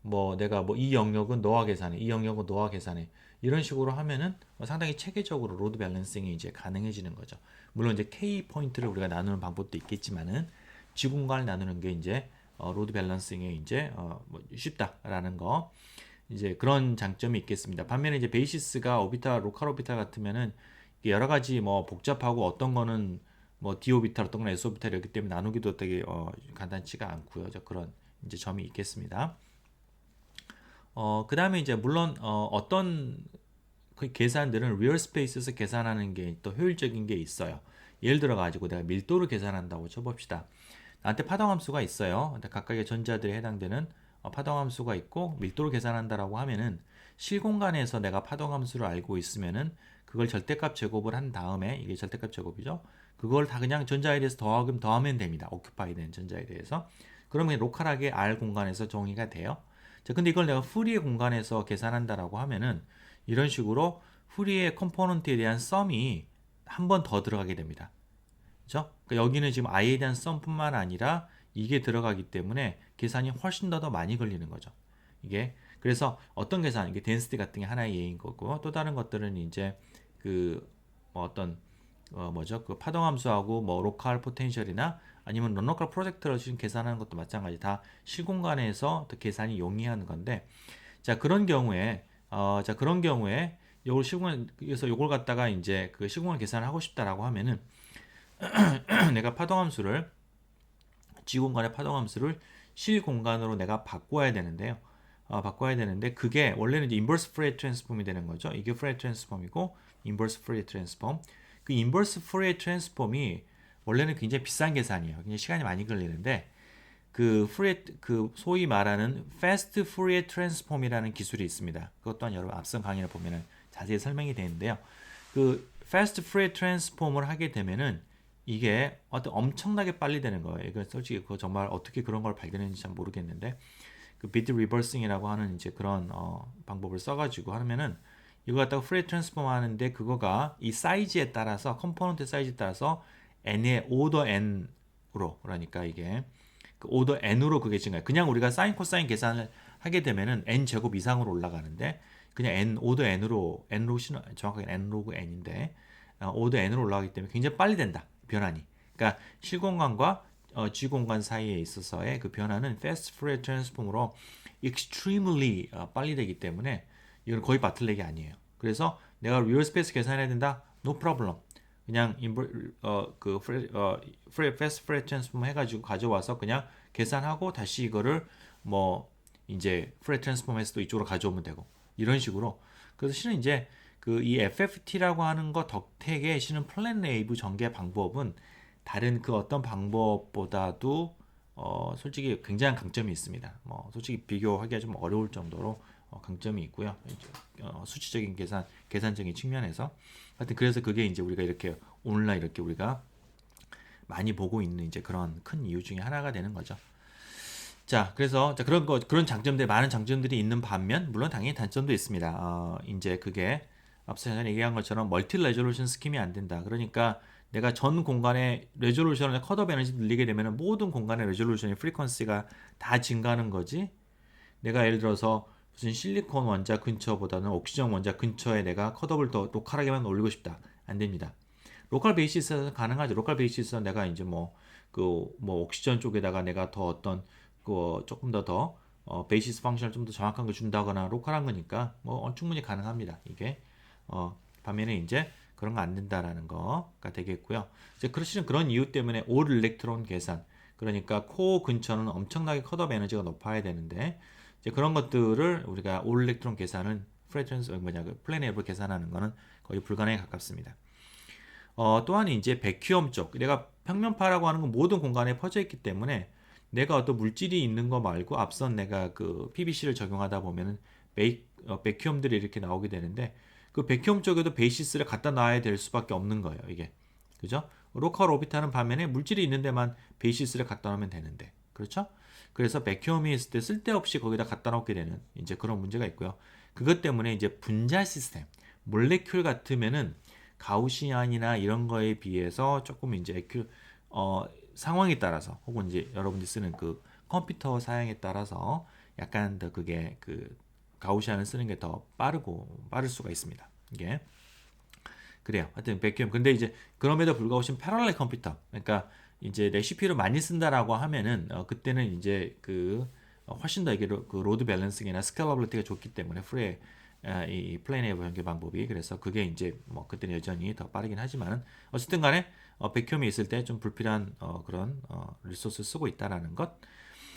[SPEAKER 1] 뭐 내가 뭐 이 영역은 너와 계산해, 이 영역은 너와 계산해, 이런 식으로 하면은 상당히 체계적으로 로드 밸런싱이 이제 가능해지는 거죠. 물론 이제 K 포인트를 우리가 나누는 방법도 있겠지만은 G 공간을 나누는 게 이제 로드 밸런싱에 이제 뭐 쉽다라는 거, 이제 그런 장점이 있겠습니다. 반면에 이제 베이시스가 오비탈, 로컬 오비탈 같으면은 여러 가지 뭐 복잡하고 어떤 거는 뭐 D 오비탈, 어떤 거는 S 오비탈이었기 때문에 나누기도 되게 간단치가 않고요. 그런 이제 점이 있겠습니다. 그 다음에 이제 물론 어떤 그 계산들은 리얼 스페이스에서 계산하는 게 또 효율적인 게 있어요. 예를 들어 가지고 내가 밀도를 계산한다고 쳐봅시다. 나한테 파동함수가 있어요. 근데 각각의 전자들에 해당되는 파동함수가 있고 밀도를 계산한다라고 하면은 실공간에서 내가 파동함수를 알고 있으면은 그걸 절대값 제곱을 한 다음에, 이게 절대값 제곱이죠. 그걸 다 그냥 전자에 대해서 더하면 됩니다. 오큐파이 된 전자에 대해서. 그러면 로컬하게 R 공간에서 정의가 돼요. 자, 근데 이걸 내가 프리의 공간에서 계산한다라고 하면은 이런 식으로 프리의 컴포넌트에 대한 썸이 한 번 더 들어가게 됩니다. 그죠? 그러니까 여기는 지금 i에 대한 썸뿐만 아니라 이게 들어가기 때문에 계산이 훨씬 더 많이 걸리는 거죠. 이게 그래서 어떤 계산, 이게 덴시티 같은 게 하나의 예인 거고, 또 다른 것들은 이제 그뭐 어떤 뭐죠? 그 파동함수하고 뭐 로컬 포텐셜이나 아니면 넌로컬 프로젝트를 지금 계산하는 것도 마찬가지, 다 실공간에서 또 계산이 용이한 건데, 자 그런 경우에 요걸 실공간에서 요걸 갖다가 이제 그 실공간 계산을 하고 싶다라고 하면은 내가 파동함수를 G 공간의 파동함수를 실 공간으로 내가 바꿔야 되는데요. 바꿔야 되는데 그게 원래는 이제 인버스 프레이 트랜스폼이 되는 거죠. 이게 프레이 트랜스폼이고 인버스 프레이 트랜스폼. 그 인버스 프레이 트랜스폼이 원래는 굉장히 비싼 계산이에요. 굉장히 시간이 많이 걸리는데 그 소위 말하는 패스트 프레이 트랜스폼이라는 기술이 있습니다. 그것 또한 여러분 앞선 강의를 보면은 자세히 설명이 되는데요. 그 패스트 프레이 트랜스폼을 하게 되면은 이게 어떤 엄청나게 빨리 되는 거예요. 이거 솔직히 그거 정말 어떻게 그런 걸 발견했는지 잘 모르겠는데, 그 비트 리버싱이라고 하는 이제 그런 방법을 써가지고 하면은 이거 갖다가 프레이 트랜스폼 하는데 그거가 이 사이즈에 따라서 컴포넌트 사이즈에 따라서 n의 오더 n으로, 그러니까 이게 그 오더 n으로 그게 증가해요. 그냥 우리가 사인 코사인 계산을 하게 되면은 n 제곱 이상으로 올라가는데 그냥 n 오더 n으로 정확하게 n 로그 n인데 오더 n으로 올라가기 때문에 굉장히 빨리 된다, 변환이. 그러니까 실공간과 G 공간 사이에 있어서의 그 변화는 fast Fourier transform으로 extremely 빨리 되기 때문에 이건 거의 바틀렉이 아니에요. 그래서 내가 리얼 스페이스 계산해야 된다, no problem. 그냥 fast Fourier transform 해가지고 가져와서 그냥 계산하고 다시 이거를 뭐 이제 Fourier transform에서도 이쪽으로 가져오면 되고, 이런 식으로. 그래서 실은 이제 그 이 FFT라고 하는 거 덕택의 실은 플랜 웨이브 전개 방법은 다른 그 어떤 방법보다도 솔직히 굉장한 강점이 있습니다. 뭐 솔직히 비교하기가 좀 어려울 정도로 강점이 있고요. 이제 수치적인 계산적인 측면에서 하여튼 그래서 그게 이제 우리가 이렇게 오늘날 이렇게 우리가 많이 보고 있는 이제 그런 큰 이유 중에 하나가 되는 거죠. 자, 그래서 그런 장점들, 많은 장점들이 있는 반면 물론 당연히 단점도 있습니다. 이제 그게 앞서 전에 얘기한 것처럼 멀티 레졸루션 스킴이 안 된다. 그러니까 내가 전 공간의 레졸루션을 컷오프 에너지 늘리게 되면 모든 공간의 레졸루션의 프리퀀시가 다 증가하는 거지. 내가 예를 들어서 무슨 실리콘 원자 근처보다는 옥시전 원자 근처에 내가 컷오프를 더 로컬하게만 올리고 싶다, 안 됩니다. 로컬 베이시스에서 가능하죠. 로컬 베이시스에서 내가 이제 뭐 옥시전 쪽에다가 내가 더 어떤 조금 더 베이시스 펑션을 좀 더 정확한 걸 준다거나 로컬한 거니까 뭐 충분히 가능합니다. 이게 반면에 이제 그런 거 안 된다라는 거가 되겠고요. 이제 실은 그런 이유 때문에 올 일렉트론 계산, 그러니까 코어 근처는 엄청나게 컷오프 에너지가 높아야 되는데 이제 그런 것들을 우리가 올 일렉트론 계산은 플랜 웨이브 계산하는 거는 거의 불가능에 가깝습니다. 또한 이제 백큐엄 쪽, 내가 평면파라고 하는 건 모든 공간에 퍼져 있기 때문에 내가 어떤 물질이 있는 거 말고 앞선 내가 그 PVC를 적용하다 보면은 백큐엄들이 이렇게 나오게 되는데 그 백큐엄 쪽에도 베이시스를 갖다 놔야 될 수밖에 없는 거예요, 이게. 그죠? 로컬 오비트하는 반면에 물질이 있는 데만 베이시스를 갖다 놓으면 되는데. 그렇죠? 그래서 백큐엄이 있을 때 쓸데없이 거기다 갖다 놓게 되는 이제 그런 문제가 있고요. 그것 때문에 이제 분자 시스템, 몰레큘 같으면은 가우시안이나 이런 거에 비해서 조금 이제 상황에 따라서 혹은 이제 여러분들이 쓰는 그 컴퓨터 사양에 따라서 약간 더 그게 그 가우시안을 쓰는 게 더 빠를 수가 있습니다. 이게 그래요. 하여튼 백큐엄. 근데 이제 그럼에도 불구하고 지금 패럴렐 컴퓨터. 그러니까 이제 내 CPU를 많이 쓴다라고 하면은 그때는 이제 훨씬 더 이게 그 로드 밸런싱이나 스케일러빌리티가 좋기 때문에 프레 이 플레이네이버 연계 방법이 그래서 그게 이제 뭐 그때는 여전히 더 빠르긴 하지만은 어쨌든 간에 백큐엄이 있을 때 좀 불필요한 그런 리소스 쓰고 있다라는 것.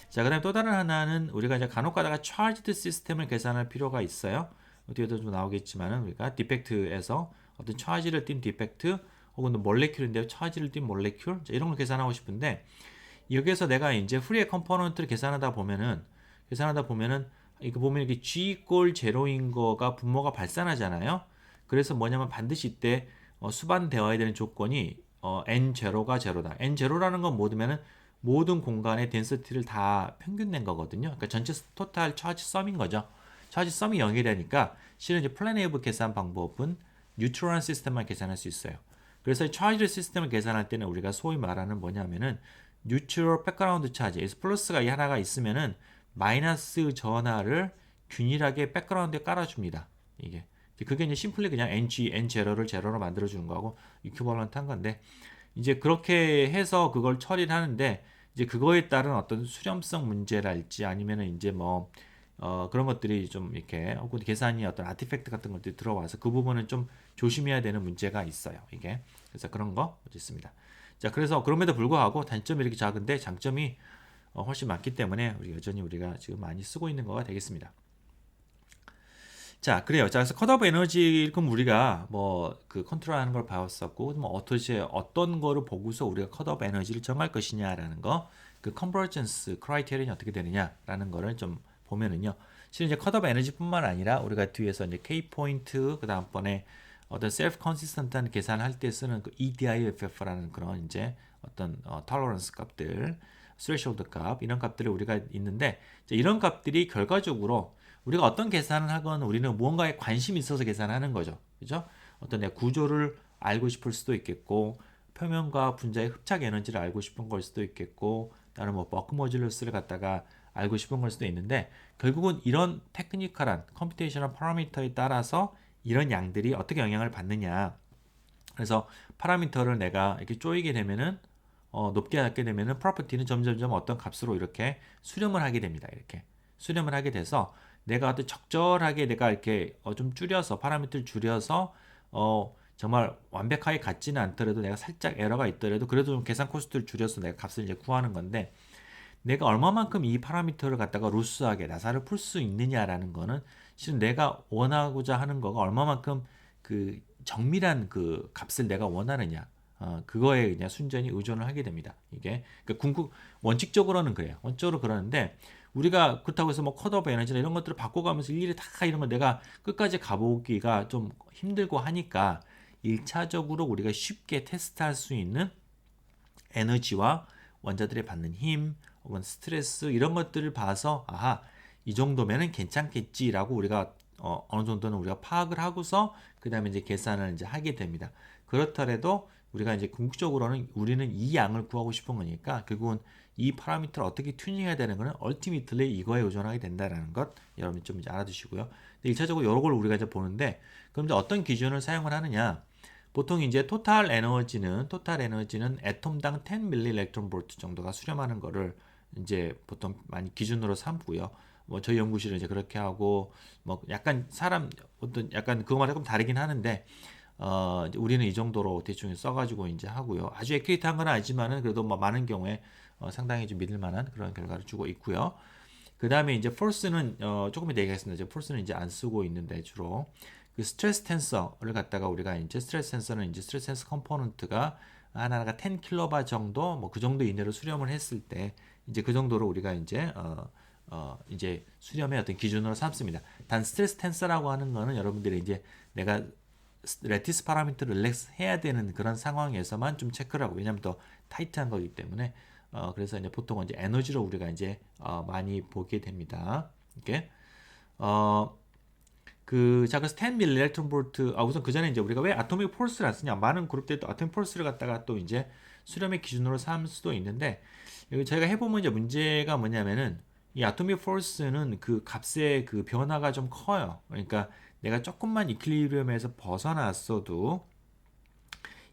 [SPEAKER 1] 자, 그다음에 또 다른 하나는 우리가 이제 간혹 가다가 차지드 시스템을 계산할 필요가 있어요. 뒤에도 좀 나오겠지만은 우리가 디펙트에서 어떤 차지를 띈 디펙트 혹은 몰레큘인데요. 차지를 띈 몰레큘 이런 걸 계산하고 싶은데 여기에서 내가 이제 프리의 컴포넌트를 계산하다 보면은 이거 보면 이게 g 이꼴 제로인 거가 분모가 발산하잖아요. 그래서 뭐냐면 반드시 이때 수반되어야 되는 조건이 n 제로가 제로다. n 제로라는 건 뭐냐면은 모든 공간의 덴시티를 다 평균 낸 거거든요. 그러니까 전체 토탈 차지 썸인 거죠. 차지 썸이 0이 되니까 실은 이제 플래네이브 계산 방법은 뉴트럴한 시스템만 계산할 수 있어요. 그래서 이 차지 시스템을 계산할 때는 우리가 소위 말하는 뭐냐면은 뉴트럴 백그라운드 차지, 플러스가 하나가 있으면은 마이너스 전하를 균일하게 백그라운드에 깔아줍니다. 이게 그게 이제 심플리 그냥 n 제로를 제로로 만들어주는 거하고 이큐벌런트한 건데 이제 그렇게 해서 그걸 처리를 하는데 이제 그거에 따른 어떤 수렴성 문제랄지 아니면은 이제 뭐 그런 것들이 좀 이렇게 혹은 계산이 어떤 아티팩트 같은 것들이 들어와서 그 부분은 좀 조심해야 되는 문제가 있어요. 이게 그래서 그런 거 있습니다. 자, 그래서 그럼에도 불구하고 단점이 이렇게 작은데 장점이 훨씬 많기 때문에 여전히 우리가 지금 많이 쓰고 있는 거가 되겠습니다. 자, 그래요. 자, 그래서 컷오프 에너지 그럼 우리가 뭐 그 컨트롤하는 걸 배웠었고, 뭐 어떤 거를 보고서 우리가 컷오프 에너지를 정할 것이냐라는 거, 그 컨버전스 크라이테리언이 어떻게 되느냐라는 거를 좀 보면은요. 실은 이제 컷오프 에너지뿐만 아니라 우리가 뒤에서 이제 K 포인트 그다음번에 어떤 셀프 컨시스턴트한 계산할 때 쓰는 그 EDIFF라는 그런 이제 어떤 톨러런스 값들, 스레시홀드 값 이런 값들이 우리가 있는데 이런 값들이 결과적으로 우리가 어떤 계산을 하건 우리는 무언가에 관심이 있어서 계산하는 거죠. 그죠? 어떤 내 구조를 알고 싶을 수도 있겠고 표면과 분자의 흡착 에너지를 알고 싶은 걸 수도 있겠고 나는 뭐 버크 모듈러스를 갖다가 알고 싶은 걸 수도 있는데 결국은 이런 테크니컬한 컴퓨테이셔널 파라미터에 따라서 이런 양들이 어떻게 영향을 받느냐. 그래서 파라미터를 내가 이렇게 쪼이게 되면은 높게 갖게 되면은 프로퍼티는 점점점 어떤 값으로 이렇게 수렴을 하게 됩니다. 이렇게 수렴을 하게 돼서 내가 어떤 적절하게 내가 이렇게 좀 줄여서 파라미터를 줄여서 정말 완벽하게 같지는 않더라도 내가 살짝 에러가 있더라도 그래도 좀 계산 코스트를 줄여서 내가 값을 이제 구하는 건데 내가 얼마만큼 이 파라미터를 갖다가 루스하게 나사를 풀 수 있느냐라는 거는 실은 내가 원하고자 하는 거가 얼마만큼 그 정밀한 그 값을 내가 원하느냐 그거에 그냥 순전히 의존을 하게 됩니다. 이게 그러니까 원칙적으로는 그래요. 원칙적으로 그러는데 우리가 그렇다고 해서 뭐 컷오프 에너지나 이런 것들을 바꿔가면서 일일이 다 이런 거 내가 끝까지 가보기가 좀 힘들고 하니까 1차적으로 우리가 쉽게 테스트할 수 있는 에너지와 원자들이 받는 힘 혹은 스트레스 이런 것들을 봐서 아하 이 정도면은 괜찮겠지라고 우리가 어느 정도는 우리가 파악을 하고서 그 다음에 이제 계산을 이제 하게 됩니다. 그렇더라도 우리가 이제 궁극적으로는 우리는 이 양을 구하고 싶은 거니까 결국은 이 파라미터를 어떻게 튜닝해야 되는 거는 얼티미틀리 이거에 의존하게 된다라는 것 여러분 좀 이제 알아두시고요. 1차적으로 여러 걸 우리가 이제 보는데 그럼 이제 어떤 기준을 사용을 하느냐? 보통 이제 토탈 에너지는 애톰당 10 밀리 일렉트론 볼트 정도가 수렴하는 거를 이제 보통 많이 기준으로 삼고요. 뭐 저희 연구실은 이제 그렇게 하고 뭐 약간 사람 어떤 약간 그거마다 조금 다르긴 하는데 우리는 이 정도로 대충 써가지고 이제 하고요. 아주 액큐레이트한 건 아니지만은 그래도 뭐 많은 경우에 상당히 좀 믿을 만한 그런 결과를 주고 있고요. 그 다음에 이제 폴스는 조금 이따 얘기하겠습니다. 이제 폴스는 이제 안 쓰고 있는데 주로 그 스트레스 텐서를 갖다가 우리가 이제 스트레스 텐서는 이제 스트레스 텐서 컴포넌트가 하나가 10kB 정도 뭐 그 정도 이내로 수렴을 했을 때 이제 그 정도로 우리가 이제 이제 수렴의 어떤 기준으로 삼습니다. 단 스트레스 텐서라고 하는 거는 여러분들이 이제 내가 레티스 파라미터를 릴렉스 해야 되는 그런 상황에서만 좀 체크를 하고, 왜냐하면 더 타이트한 거기 때문에. 그래서 이제 보통은 이제 에너지로 우리가 이제 많이 보게 됩니다. 이렇게 자, 그래서 10밀리 일렉트론 볼트. 우선 그 전에 이제 우리가 왜 아토믹 폴스를 안 쓰냐? 많은 그룹들이 또 아토믹 폴스를 갖다가 또 이제 수렴의 기준으로 삼을 수도 있는데, 여기 저희가 해보면 이제 문제가 뭐냐면은, 이 아토믹 폴스는 그 값의 그 변화가 좀 커요. 그러니까 내가 조금만 이퀄리브리엄에서 벗어났어도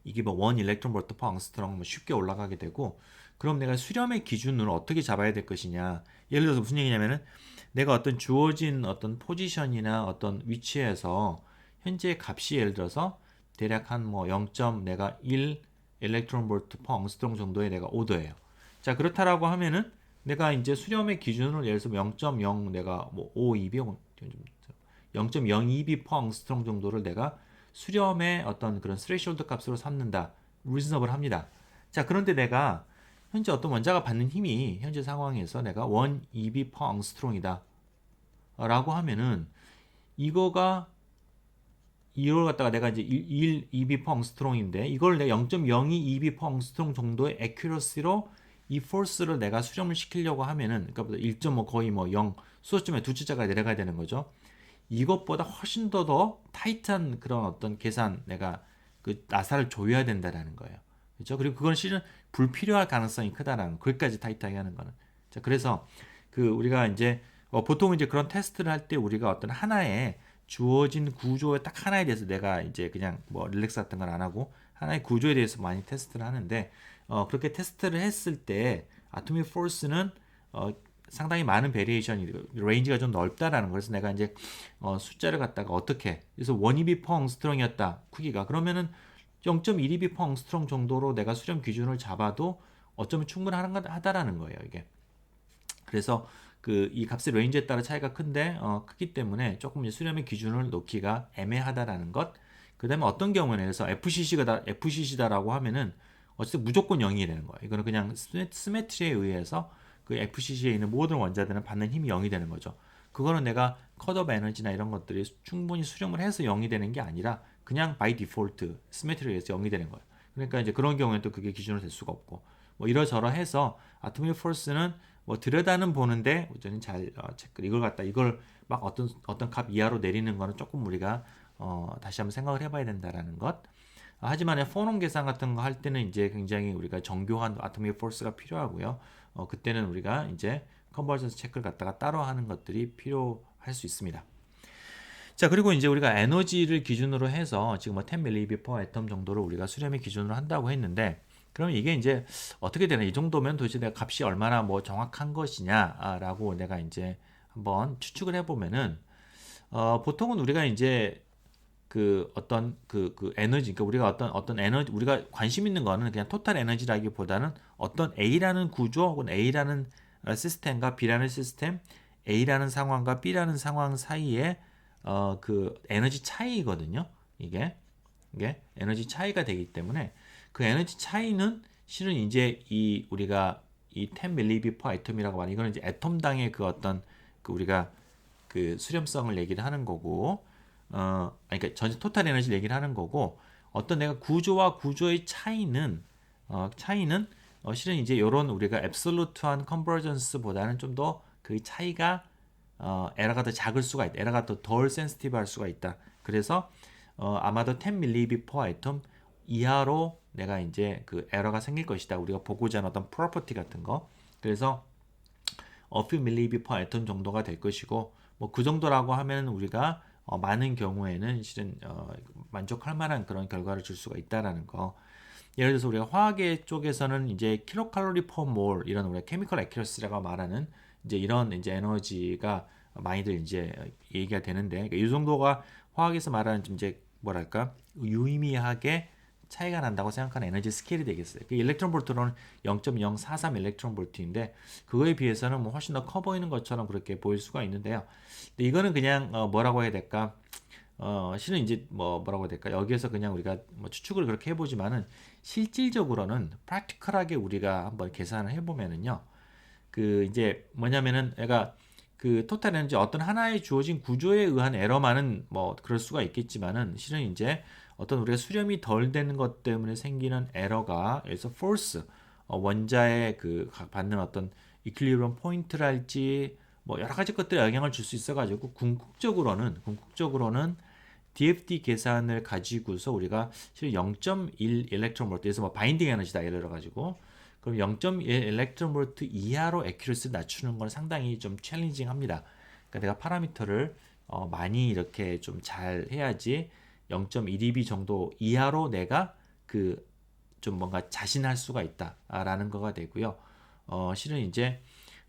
[SPEAKER 1] 이게 뭐 1 일렉트론 볼트 퍼 앙스트롱 쉽게 올라가게 되고, 그럼 내가 수렴의 기준을 어떻게 잡아야 될 것이냐? 예를 들어서 무슨 얘기냐면은, 내가 어떤 주어진 어떤 포지션이나 어떤 위치에서 현재 값이 예를 들어서 대략 한 뭐 0. 내가 1 일렉트론 볼트 퍼 앙스트롱 정도의 내가 오더예요. 자, 그렇다라고 하면은 내가 이제 수렴의 기준을 예를 들어서 0.0 내가 뭐 52B 0.02B 퍼 앙스트롱 정도를 내가 수렴의 어떤 그런 스레이숄드 값으로 삼는다. 리즈너블 합니다. 자, 그런데 내가 현재 어떤 원자가 받는 힘이 현재 상황에서 내가 1 EB 퍼 앙스트롱이다 라고 하면은, 이걸 갖다가 내가 이제 1 EB 퍼 앙스트롱인데, 이걸 내가 0.02 EB 퍼 앙스트롱 정도의 에큐러시로 이 포스를 내가 수렴을 시키려고 하면은, 그러니까 1.5 거의 뭐 0 수소점에 두 자가 내려가야 되는 거죠. 이것보다 훨씬 더 타이트한 그런 어떤 계산, 내가 그 나사를 조여야 된다라는 거예요. 그렇죠? 그리고 그건 실은 불필요할 가능성이 크다라는, 거기까지 타이트하게 하는 거는. 자, 그래서 우리가 이제 보통 이제 그런 테스트를 할 때 우리가 어떤 하나의 주어진 구조에 딱 하나에 대해서 내가 이제 그냥 뭐 릴렉스 같은 건 안 하고 하나의 구조에 대해서 많이 테스트를 하는데, 그렇게 테스트를 했을 때 아토믹 포스는 상당히 많은 베리에이션이, 레인지가 좀 넓다라는 거예요. 그래서 내가 이제 숫자를 갖다가 어떻게, 그래서 1EB 퍼 앙스트롱이었다 크기가, 그러면은 0.1EB 퍼 앙스트롱 정도로 내가 수렴 기준을 잡아도 어쩌면 충분하다라는 거예요, 이게. 그래서 이 값의 레인지에 따라 차이가 크기 때문에 조금 수렴의 기준을 놓기가 애매하다라는 것. 그 다음에 어떤 경우에는, 그래서 FCC다라고 하면은 어쨌든 무조건 0이 되는 거예요. 이거는 그냥 시메트리에 의해서 그 FCC에 있는 모든 원자들은 받는 힘이 0이 되는 거죠. 그거는 내가 컷오프 에너지나 이런 것들이 충분히 수렴을 해서 0이 되는 게 아니라 그냥 바이 디폴트 시메트리에 의해서 0이 되는 거예요. 그러니까 이제 그런 경우에는 또 그게 기준으로 될 수가 없고, 뭐 이러저러해서 아토믹 포스는 뭐 들여다는 보는데 완전히 잘 이걸 갖다 이걸 막 어떤 값 이하로 내리는 거는 조금 우리가 다시 한번 생각을 해봐야 된다라는 것. 하지만 포논 계산 같은 거 할 때는 이제 굉장히 우리가 정교한 아토믹 포스가 필요하고요. 그때는 우리가 이제 컨버전스 체크를 갖다가 따로 하는 것들이 필요할 수 있습니다. 자, 그리고 이제 우리가 에너지를 기준으로 해서 지금 뭐 10mV per atom 정도를 우리가 수렴의 기준으로 한다고 했는데, 그럼 이게 이제 어떻게 되나, 이 정도면 도대체 내가 값이 얼마나 뭐 정확한 것이냐라고 내가 이제 한번 추측을 해보면은, 보통은 우리가 이제 어떤 에너지, 그러니까 우리가 어떤 에너지, 우리가 관심 있는 거는 그냥 토탈 에너지라기보다는 어떤 A라는 구조 혹은 A라는 시스템과 B라는 시스템, A라는 상황과 B라는 상황 사이에 에너지 차이거든요. 이게 에너지 차이가 되기 때문에, 그 에너지 차이는 실은 이제 우리가 이 10mV per atom이라고 하는, 이거는 이제 애톰당의 우리가 수렴성을 얘기를 하는 거고, 그러니까 전체 토탈 에너지를 얘기를 하는 거고, 어떤 내가 구조와 구조의 차이는 실은 이제 이런 우리가 앱솔루트한 컨버전스보다는 좀 더 그 차이가 에러가 더 작을 수가 있다. 에러가 더 덜 센시티브할 수가 있다. 그래서 아마도 10mV per atom 이하로 내가 이제 에러가 생길 것이다. 우리가 보고자 하는 어떤 프로퍼티 같은 거. 그래서 a few mV per atom 정도가 될 것이고, 뭐 그 정도라고 하면 우리가 많은 경우에는 실은 만족할 만한 그런 결과를 줄 수가 있다라는 거. 예를 들어서 우리가 화학의 쪽에서는 이제 킬로칼로리 퍼 몰, 이런 우리가 케미컬 애큐러시라고 말하는 이제 이런 이제 에너지가 많이들 이제 얘기가 되는데, 그러니까 이 정도가 화학에서 말하는 좀 이제 뭐랄까 유의미하게 차이가 난다고 생각하는 에너지 스케일이 되겠어요. 그 일렉트론 볼트로는 0.043 일렉트론 볼트인데, 그거에 비해서는 뭐 훨씬 더 커 보이는 것처럼 그렇게 보일 수가 있는데요. 근데 이거는 그냥 뭐라고 해야 될까? 실은 이제 뭐라고 해야 될까? 여기에서 그냥 우리가 뭐 추측을 그렇게 해보지만은, 실질적으로는 프랙티컬하게 우리가 한번 계산을 해보면은요, 이제 뭐냐면은 얘가 그 토탈 에너지 어떤 하나의 주어진 구조에 의한 에러만은 뭐 그럴 수가 있겠지만은 실은 이제 어떤 우리가 수렴이 덜 되는 것 때문에 생기는 에러가 여기서 force 원자의 그 받는 어떤 이퀄리브리엄 포인트랄지 뭐 여러 가지 것들에 영향을 줄 수 있어가지고 궁극적으로는 DFT 계산을 가지고서 우리가 실은 0.1 일렉트론 볼트, 그래서 뭐 바인딩 에너지다 예를 들어 가지고 그럼 0.1 일렉트론 볼트 이하로 애큐러시를 낮추는 건 상당히 좀 챌린징합니다. 그러니까 내가 파라미터를 많이 이렇게 좀 잘 해야지 0.1 eV 정도 이하로 내가 그 좀 뭔가 자신할 수가 있다라는 거가 되고요. 실은 이제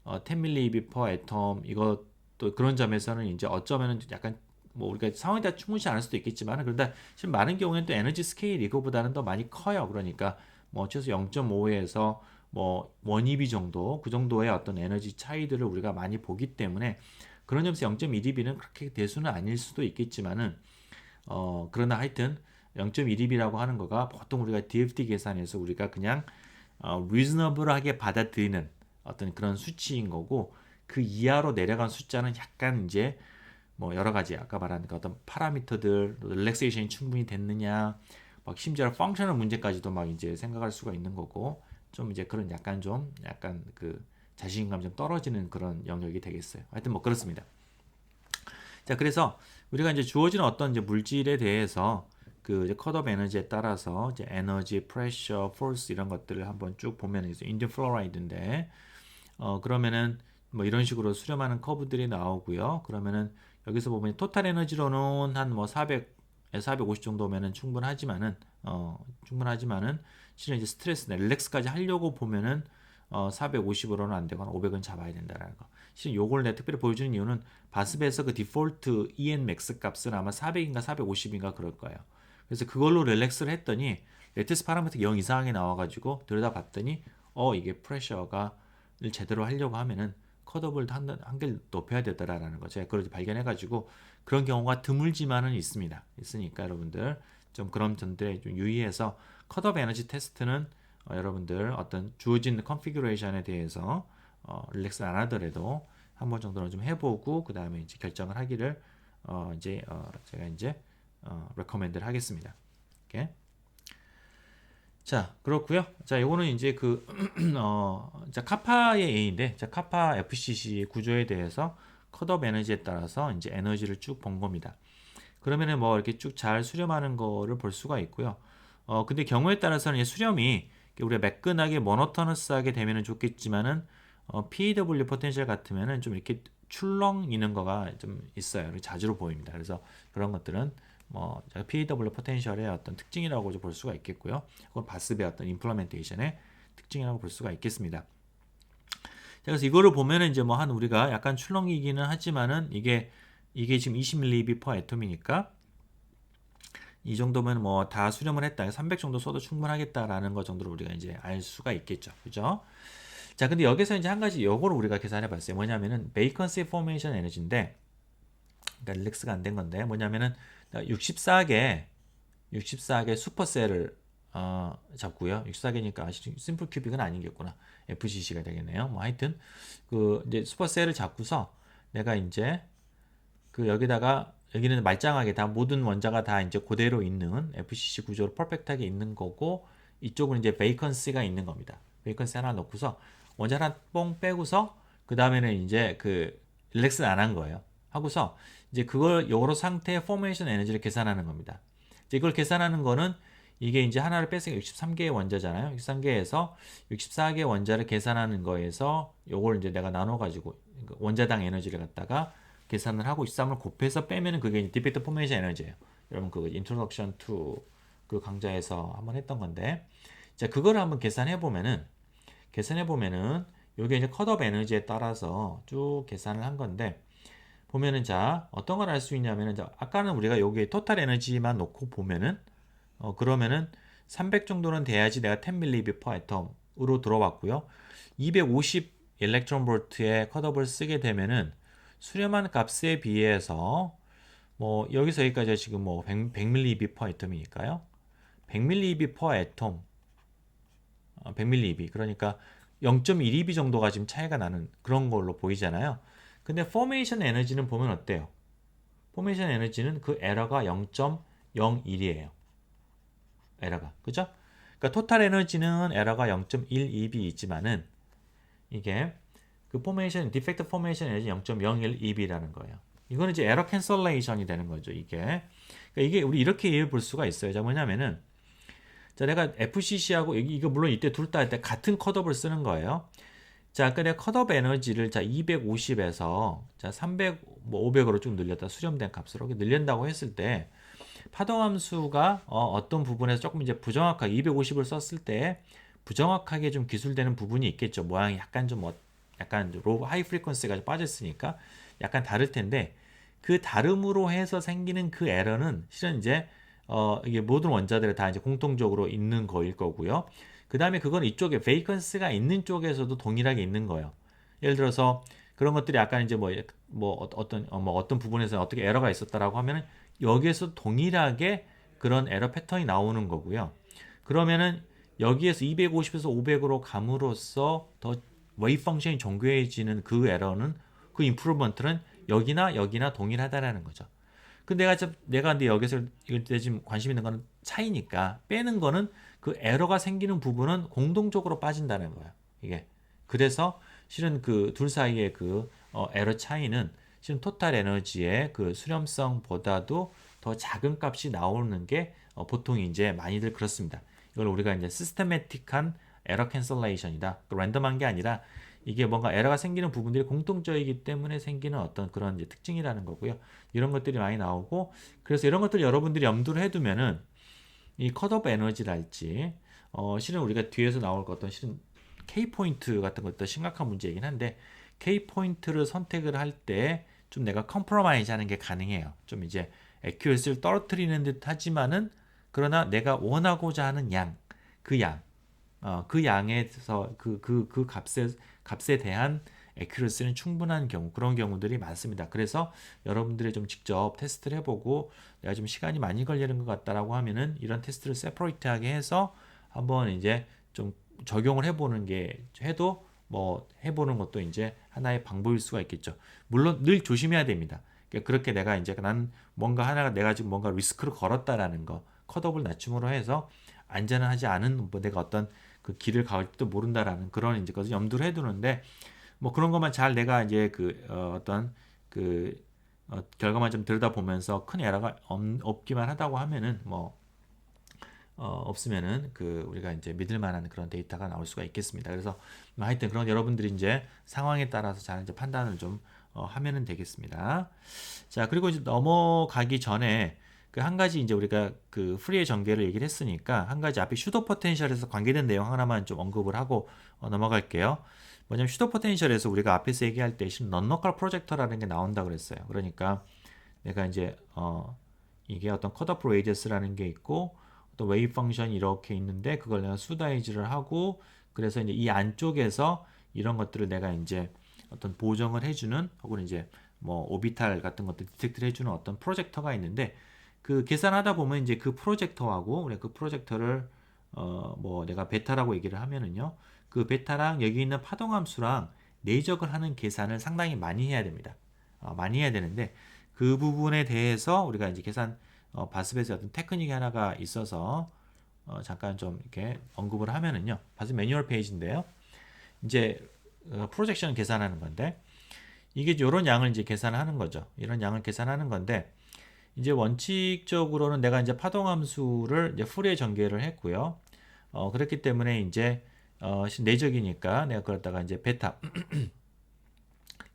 [SPEAKER 1] 10mV per atom 이것도 그런 점에서는 이제 어쩌면은 약간 뭐 우리가 상황에 따라 충분치 않을 수도 있겠지만 그런데 지금 많은 경우에는 또 에너지 스케일이 이거보다는 더 많이 커요. 그러니까 뭐 최소 0.5에서 뭐 1eV 정도 그 정도의 어떤 에너지 차이들을 우리가 많이 보기 때문에 그런 점에서 0.1eV는 그렇게 대수는 아닐 수도 있겠지만은 그러나 하여튼 0.1eV라고 하는 거가 보통 우리가 DFT 계산에서 우리가 그냥 reasonable하게 받아들이는 어떤 그런 수치인 거고 그 이하로 내려간 숫자는 약간 이제 뭐 여러 가지 아까 말한 그 어떤 파라미터들, 릴렉세이션이 충분히 됐느냐, 막 심지어 펑셔널 문제까지도 막 이제 생각할 수가 있는 거고 좀 이제 그런 약간 그 자신감 좀 떨어지는 그런 영역이 되겠어요. 하여튼 뭐 그렇습니다. 자, 그래서 우리가 이제 주어지는 어떤 이제 물질에 대해서 그 컷오프 에너지에 따라서 이제 에너지, 프레셔, 포스 이런 것들을 한번 쭉 보면 이제 인디움 플로라이드인데 그러면은 뭐 이런 식으로 수렴하는 커브들이 나오고요. 그러면은 여기서 보면 토탈 에너지로는 한 뭐 400에서 450 정도면은 충분하지만은 실은 이제 스트레스나 릴렉스까지 하려고 보면은 450으로는 안 되고 한 500은 잡아야 된다라는 거. 실은 요걸 내가 특별히 보여주는 이유는 바스베에서 그 디폴트 ENmax 값은 아마 400인가 450인가 그럴 거예요. 그래서 그걸로 릴렉스를 했더니 레티스 파라미터 0 이상하게 나와가지고 들여다봤더니 이게 프레셔가 제대로 하려고 하면은 컷오프를 한개 높여야 되더라라는 거 제가 그걸 발견해가지고 그런 경우가 드물지만은 있으니까 여러분들 좀 그런 점들에 좀 유의해서 컷오프 에너지 테스트는 여러분들 어떤 주어진 컨피규레이션에 대해서 릴렉스 안 하더라도 한 번 정도는 좀 해보고 그 다음에 이제 결정을 하기를 제가 이제 레코멘드를 하겠습니다. 오케이. 자, 그렇고요. 자, 요거는 이제 그 자, 카파의 A인데, 자, 카파 FCC 구조에 대해서 컷오프 에너지에 따라서 이제 에너지를 쭉 본 겁니다. 그러면은 뭐 이렇게 쭉 잘 수렴하는 거를 볼 수가 있고요. 근데 경우에 따라서는 수렴이 우리가 매끈하게 모노토너스하게 되면은 좋겠지만은 PW 포텐셜 같으면은 좀 이렇게 출렁이는 거가 좀 있어요. 자주로 보입니다. 그래서 그런 것들은 뭐 PW 포텐셜의 어떤 특징이라고 볼 수가 있겠고요. 그건 바스베의 어떤 임플레멘테이션의 특징이라고 볼 수가 있겠습니다. 그래서 이거를 보면은 이제 뭐 한 우리가 약간 출렁이기는 하지만은 이게 지금 20mV per atom이니까 이 정도면 뭐 다 수렴을 했다. 300 정도 써도 충분하겠다라는 것 정도로 우리가 이제 알 수가 있겠죠. 그죠? 자, 근데 여기서 이제 한 가지 요거를 우리가 계산해 봤어요. 뭐냐면은 베이컨시 포메이션 에너지인데 그러니까 릴렉스가 안 된 건데 뭐냐면은 64개 슈퍼셀을 잡고요. 64개니까 심플 큐빅은 아니겠구나. FCC가 되겠네요. 뭐 하여튼 그 이제 슈퍼셀을 잡고서 내가 이제 그 여기는 말짱하게 다 모든 원자가 다 이제 그대로 있는 FCC 구조로 퍼펙트하게 있는 거고 이쪽은 이제 베이컨시가 있는 겁니다. 베이컨시 하나 넣고서 원자 하나 뽕 빼고서 그 다음에는 이제 그 릴렉스는 안 한 거예요. 하고서 이제 그걸 요로 상태의 포메이션 에너지를 계산하는 겁니다. 이제 이걸 계산하는 거는 이게 이제 하나를 뺐으니까 63개의 원자잖아요. 63개에서 64개 원자를 계산하는 거에서 요걸 이제 내가 나눠가지고 원자당 에너지를 갖다가 계산을 하고 63을 곱해서 빼면은 그게 디펙트 포메이션 에너지예요. 여러분 그 인트로덕션 투 그 강좌에서 한번 했던 건데, 자 그거를 한번 계산해 보면은 요게 이제 컷오프 에너지에 따라서 쭉 계산을 한 건데 보면은 자 어떤 걸 알 수 있냐면은 자 아까는 우리가 여기 토탈 에너지만 놓고 보면은 그러면은 300 정도는 돼야지 내가 10mV per atom으로 들어왔고요. 250 일렉트론 볼트의 컷오프를 쓰게 되면은 수렴한 값에 비해서 뭐 여기서 여기까지 지금 뭐 100mV per atom이니까요. 100mV per atom 100mV 그러니까 0.1eV 정도가 지금 차이가 나는 그런 걸로 보이잖아요. 근데 포메이션 에너지는 보면 어때요? 포메이션 에너지는 그 에러가 0.01이에요. 에러가. 그죠? 그러니까 토탈 에너지는 에러가 0.12b 있지만은 이게 그 포메이션 디펙트 포메이션 에너지 0.012b라는 거예요. 이거는 이제 에러 캔슬레이션이 되는 거죠, 이게. 그러니까 이게 우리 이렇게 이해해 볼 수가 있어요. 자, 뭐냐면은 자, 내가 FCC하고 이거 물론 이때 둘 다 할 때 같은 컷업을 쓰는 거예요. 자, 아까 내가 컷업 에너지를 자 250에서 자 300, 뭐 500으로 쭉 늘렸다 수렴된 값으로 늘린다고 했을 때 파동 함수가 어떤 부분에서 조금 이제 부정확하게 250을 썼을 때 부정확하게 좀 기술되는 부분이 있겠죠. 모양이 약간 좀 약간 하이 프리퀀시가 빠졌으니까 약간 다를 텐데 그 다름으로 해서 생기는 그 에러는 실은 이제 이게 모든 원자들에 다 이제 공통적으로 있는 거일 거고요. 그 다음에 그건 이쪽에 베이컨스가 있는 쪽에서도 동일하게 있는 거예요. 예를 들어서 그런 것들이 약간 이제 어떤 부분에서 어떻게 에러가 있었다라고 하면은 여기에서 동일하게 그런 에러 패턴이 나오는 거고요. 그러면은 여기에서 250에서 500으로 감으로써 더 웨이브 펑션이 정교해지는 그 에러는 그 임프루먼트는 여기나 동일하다라는 거죠. 근데 내가 근데 여기서 이때 지금 관심 있는 거는 차이니까 빼는 거는 그 에러가 생기는 부분은 공동적으로 빠진다는 거예요. 이게 그래서 실은 그 둘 사이의 그 에러 차이는 실은 토탈 에너지의 그 수렴성보다도 더 작은 값이 나오는 게 보통 이제 많이들 그렇습니다. 이걸 우리가 이제 시스테매틱한 에러 캔슬레이션이다. 랜덤한 게 아니라 이게 뭔가 에러가 생기는 부분들이 공통적이기 때문에 생기는 어떤 그런 이제 특징이라는 거고요. 이런 것들이 많이 나오고 그래서 이런 것들 여러분들이 염두를 해두면은 이 컷오프 에너지랄지 실은 우리가 뒤에서 나올 것 어떤 실은 K 포인트 같은 것도 심각한 문제이긴 한데 K 포인트를 선택을 할 때 좀 내가 컴프로마이즈 하는 게 가능해요. 좀 이제 액큐러시를 떨어뜨리는 듯 하지만은 그러나 내가 원하고자 하는 그 양에서 그 값에 대한 액큐러시는 충분한 경우 그런 경우들이 많습니다. 그래서 여러분들이 좀 직접 테스트를 해보고 내가 좀 시간이 많이 걸리는 것 같다라고 하면은 이런 테스트를 세퍼레이트하게 해서 한번 이제 좀 적용을 해보는 게 해도 뭐 해보는 것도 이제 하나의 방법일 수가 있겠죠. 물론 늘 조심해야 됩니다. 그러니까 그렇게 내가 이제 난 뭔가 하나가 내가 지금 뭔가 리스크를 걸었다라는 거 컷업을 낮춤으로 해서 안전하지 않은 뭐 내가 어떤 그 길을 갈지도 모른다라는 그런 이제 것을 염두를 해두는데 뭐 그런 것만 잘 내가 이제 어떤 그 결과만 좀 들여다보면서 큰 에러가 없기만 하다고 하면은 뭐 없으면은 그 우리가 이제 믿을 만한 그런 데이터가 나올 수가 있겠습니다. 그래서 뭐 하여튼 그런 여러분들이 이제 상황에 따라서 잘 이제 판단을 좀 하면은 되겠습니다. 자, 그리고 이제 넘어가기 전에 그 한 가지 이제 우리가 그 프리의 전개를 얘기를 했으니까 한 가지 앞에 슈도 포텐셜에서 관계된 내용 하나만 좀 언급을 하고 넘어갈게요. 뭐냐면 슈도 포텐셜에서 우리가 앞에서 얘기할 때 넌로컬 프로젝터라는 게 나온다 그랬어요. 그러니까 내가 이제 이게 어떤 컷오프 레이디어스라는 게 있고 또 웨이브 펑션이 이렇게 있는데 그걸 내가 수다이즈를 하고 그래서 이제 이 안쪽에서 이런 것들을 내가 이제 어떤 보정을 해주는 혹은 이제 뭐 오비탈 같은 것들 디텍트를 해주는 어떤 프로젝터가 있는데 그 계산하다 보면 이제 그 프로젝터하고 우리 그 프로젝터를 뭐 내가 베타라고 얘기를 하면은요 그 베타랑 여기 있는 파동함수랑 내적을 하는 계산을 상당히 많이 해야 됩니다. 많이 해야 되는데 그 부분에 대해서 우리가 이제 계산 바스벳의 어떤 테크닉이 하나가 있어서 잠깐 좀 이렇게 언급을 하면은요 바스 매뉴얼 페이지인데요 이제 프로젝션 계산하는 건데 이게 이런 양을 이제 계산하는 거죠. 이런 양을 계산하는 건데 이제 원칙적으로는 내가 이제 파동함수를 이제 풀에 전개를 했고요. 그렇기 때문에 이제 내적이니까 내가 그러다가 이제 베타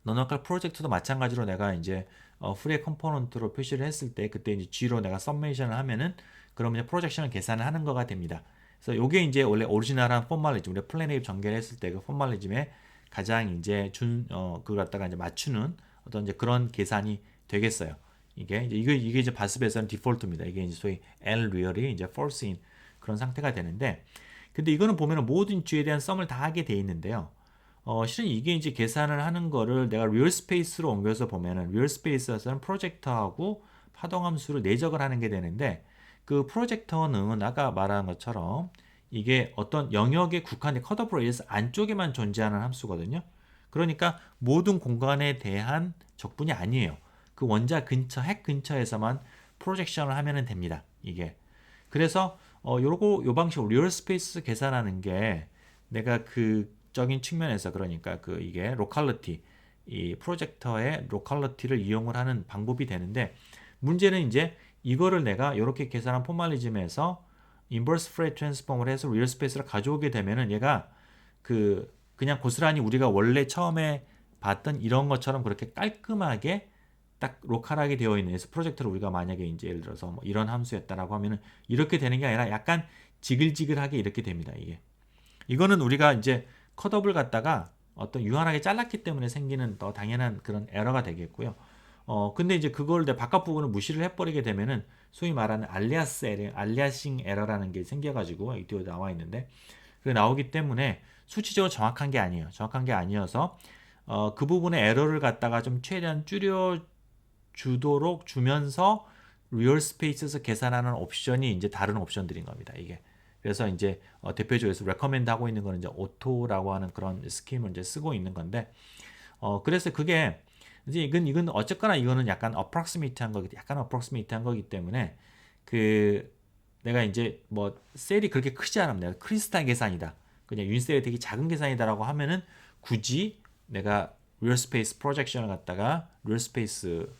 [SPEAKER 1] 너너컬 프로젝트도 마찬가지로 내가 이제 풀의 컴포넌트로 표시를 했을 때 그때 이제 G로 내가 썸메이션을 하면은 그러면 이제 프로젝션을 계산을 하는 거가 됩니다. 그래서 요게 이제 원래 오리지널한 포멀리즘, 우리가 플래네입 전개를 했을 때 그 포멀리즘에 가장 이제 그걸 갖다가 이제 맞추는 어떤 이제 그런 계산이 되겠어요. 이게 이제 바스벳에서는 디폴트입니다. 이게 이제 소위 L 리얼이 이제 false인 그런 상태가 되는데, 근데 이거는 보면은 모든 G에 대한 썸을 다 하게 돼 있는데요. 실은 이게 이제 계산을 하는 거를 내가 리얼 스페이스로 옮겨서 보면은 리얼 스페이스에서는 프로젝터하고 파동함수를 내적을 하는 게 되는데 그 프로젝터는 아까 말한 것처럼 이게 어떤 영역에 국한된 컷오프 레이디어스 안쪽에만 존재하는 함수거든요. 그러니까 모든 공간에 대한 적분이 아니에요. 그 원자 근처, 핵 근처에서만 프로젝션을 하면 됩니다. 이게. 그래서 요 방식으로 리얼 스페이스 계산하는 게 내가 적인 측면에서 그러니까 이게 로컬리티 이 프로젝터의 로컬리티를 이용을 하는 방법이 되는데 문제는 이제 이거를 내가 이렇게 계산한 포멀리즘에서 인버스 프레이 트랜스폼을 해서 리얼 스페이스를 가져오게 되면은 얘가 그냥 고스란히 우리가 원래 처음에 봤던 이런 것처럼 그렇게 깔끔하게 딱 로컬하게 되어 있는 프로젝터를 우리가 만약에 이제 예를 들어서 뭐 이런 함수였다라고 하면은 이렇게 되는 게 아니라 약간 지글지글하게 이렇게 됩니다. 이거는 우리가 이제 컷업을 갖다가 어떤 유한하게 잘랐기 때문에 생기는 더 당연한 그런 에러가 되겠고요. 근데 이제 그걸 내 바깥 부분을 무시를 해버리게 되면은 소위 말하는 알리아싱 에러라는 게 생겨가지고 이 뒤에 나와 있는데 그게 나오기 때문에 수치적으로 정확한 게 아니에요. 정확한 게 아니어서 그 부분의 에러를 갖다가 좀 최대한 줄여주도록 주면서 리얼 스페이스에서 계산하는 옵션이 이제 다른 옵션들인 겁니다. 이게. 그래서 이제 대표적으로 레커멘드 하고 있는 거는 이제 오토라고 하는 그런 스킴을 이제 쓰고 있는 건데 그래서 그게 이제 이건 어쨌거나 이거는 약간 어프록시메이트한 거기 때문에 내가 이제 뭐 셀이 그렇게 크지 않으면 내가 크리스탈 계산이다. 그냥 윤셀이 되게 작은 계산이다라고 하면은 굳이 내가 리얼 스페이스 프로젝션을 갖다가 리얼 스페이스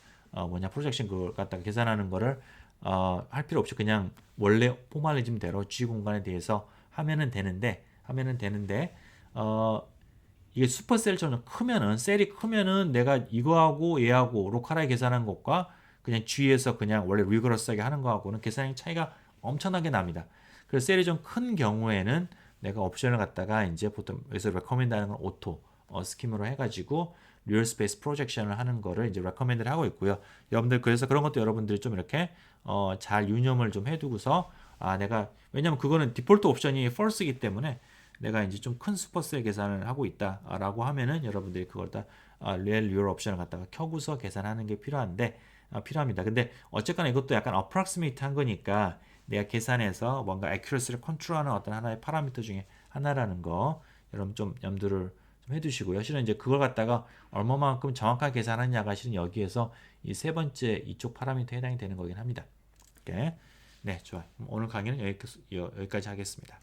[SPEAKER 1] 프로젝션 그걸 갖다가 계산하는 거를 할 필요 없이 그냥 원래 포멀리즘대로 G 공간에 대해서 하면은 되는데 이게 슈퍼셀처럼 크면은 셀이 크면은 내가 이거하고 얘하고 로컬하게 계산한 것과 그냥 G에서 그냥 원래 리그러스하게 하는 거하고는 계산의 차이가 엄청나게 납니다. 그래서 셀이 좀 큰 경우에는 내가 옵션을 갖다가 이제 보통 여기서 레커멘드 하는 건 오토 스킴으로 해가지고 리얼 스페이스 프로젝션을 하는 거를 이제 레커멘드를 하고 있고요. 여러분들 그래서 그런 것도 여러분들이 좀 이렇게 잘 유념을 좀 해두고서 왜냐면 그거는 디폴트 옵션이 false이기 때문에 내가 이제 좀 큰 슈퍼셀 계산을 하고 있다라고 하면은 여러분들이 그걸 다 리얼 옵션을 갖다가 켜고서 계산하는 게 필요합니다. 근데 어쨌거나 이것도 약간 approximate 한 거니까 내가 계산해서 뭔가 accuracy를 컨트롤하는 어떤 하나의 파라미터 중에 하나라는 거 여러분 좀 염두를 좀 해두시고요. 실은 이제 그걸 갖다가 얼마만큼 정확하게 계산하느냐가 실은 여기에서 이 세 번째 이쪽 파라미터에 해당이 되는 거긴 합니다. 오케이. 네, 좋아요. 오늘 강의는 여기까지 하겠습니다.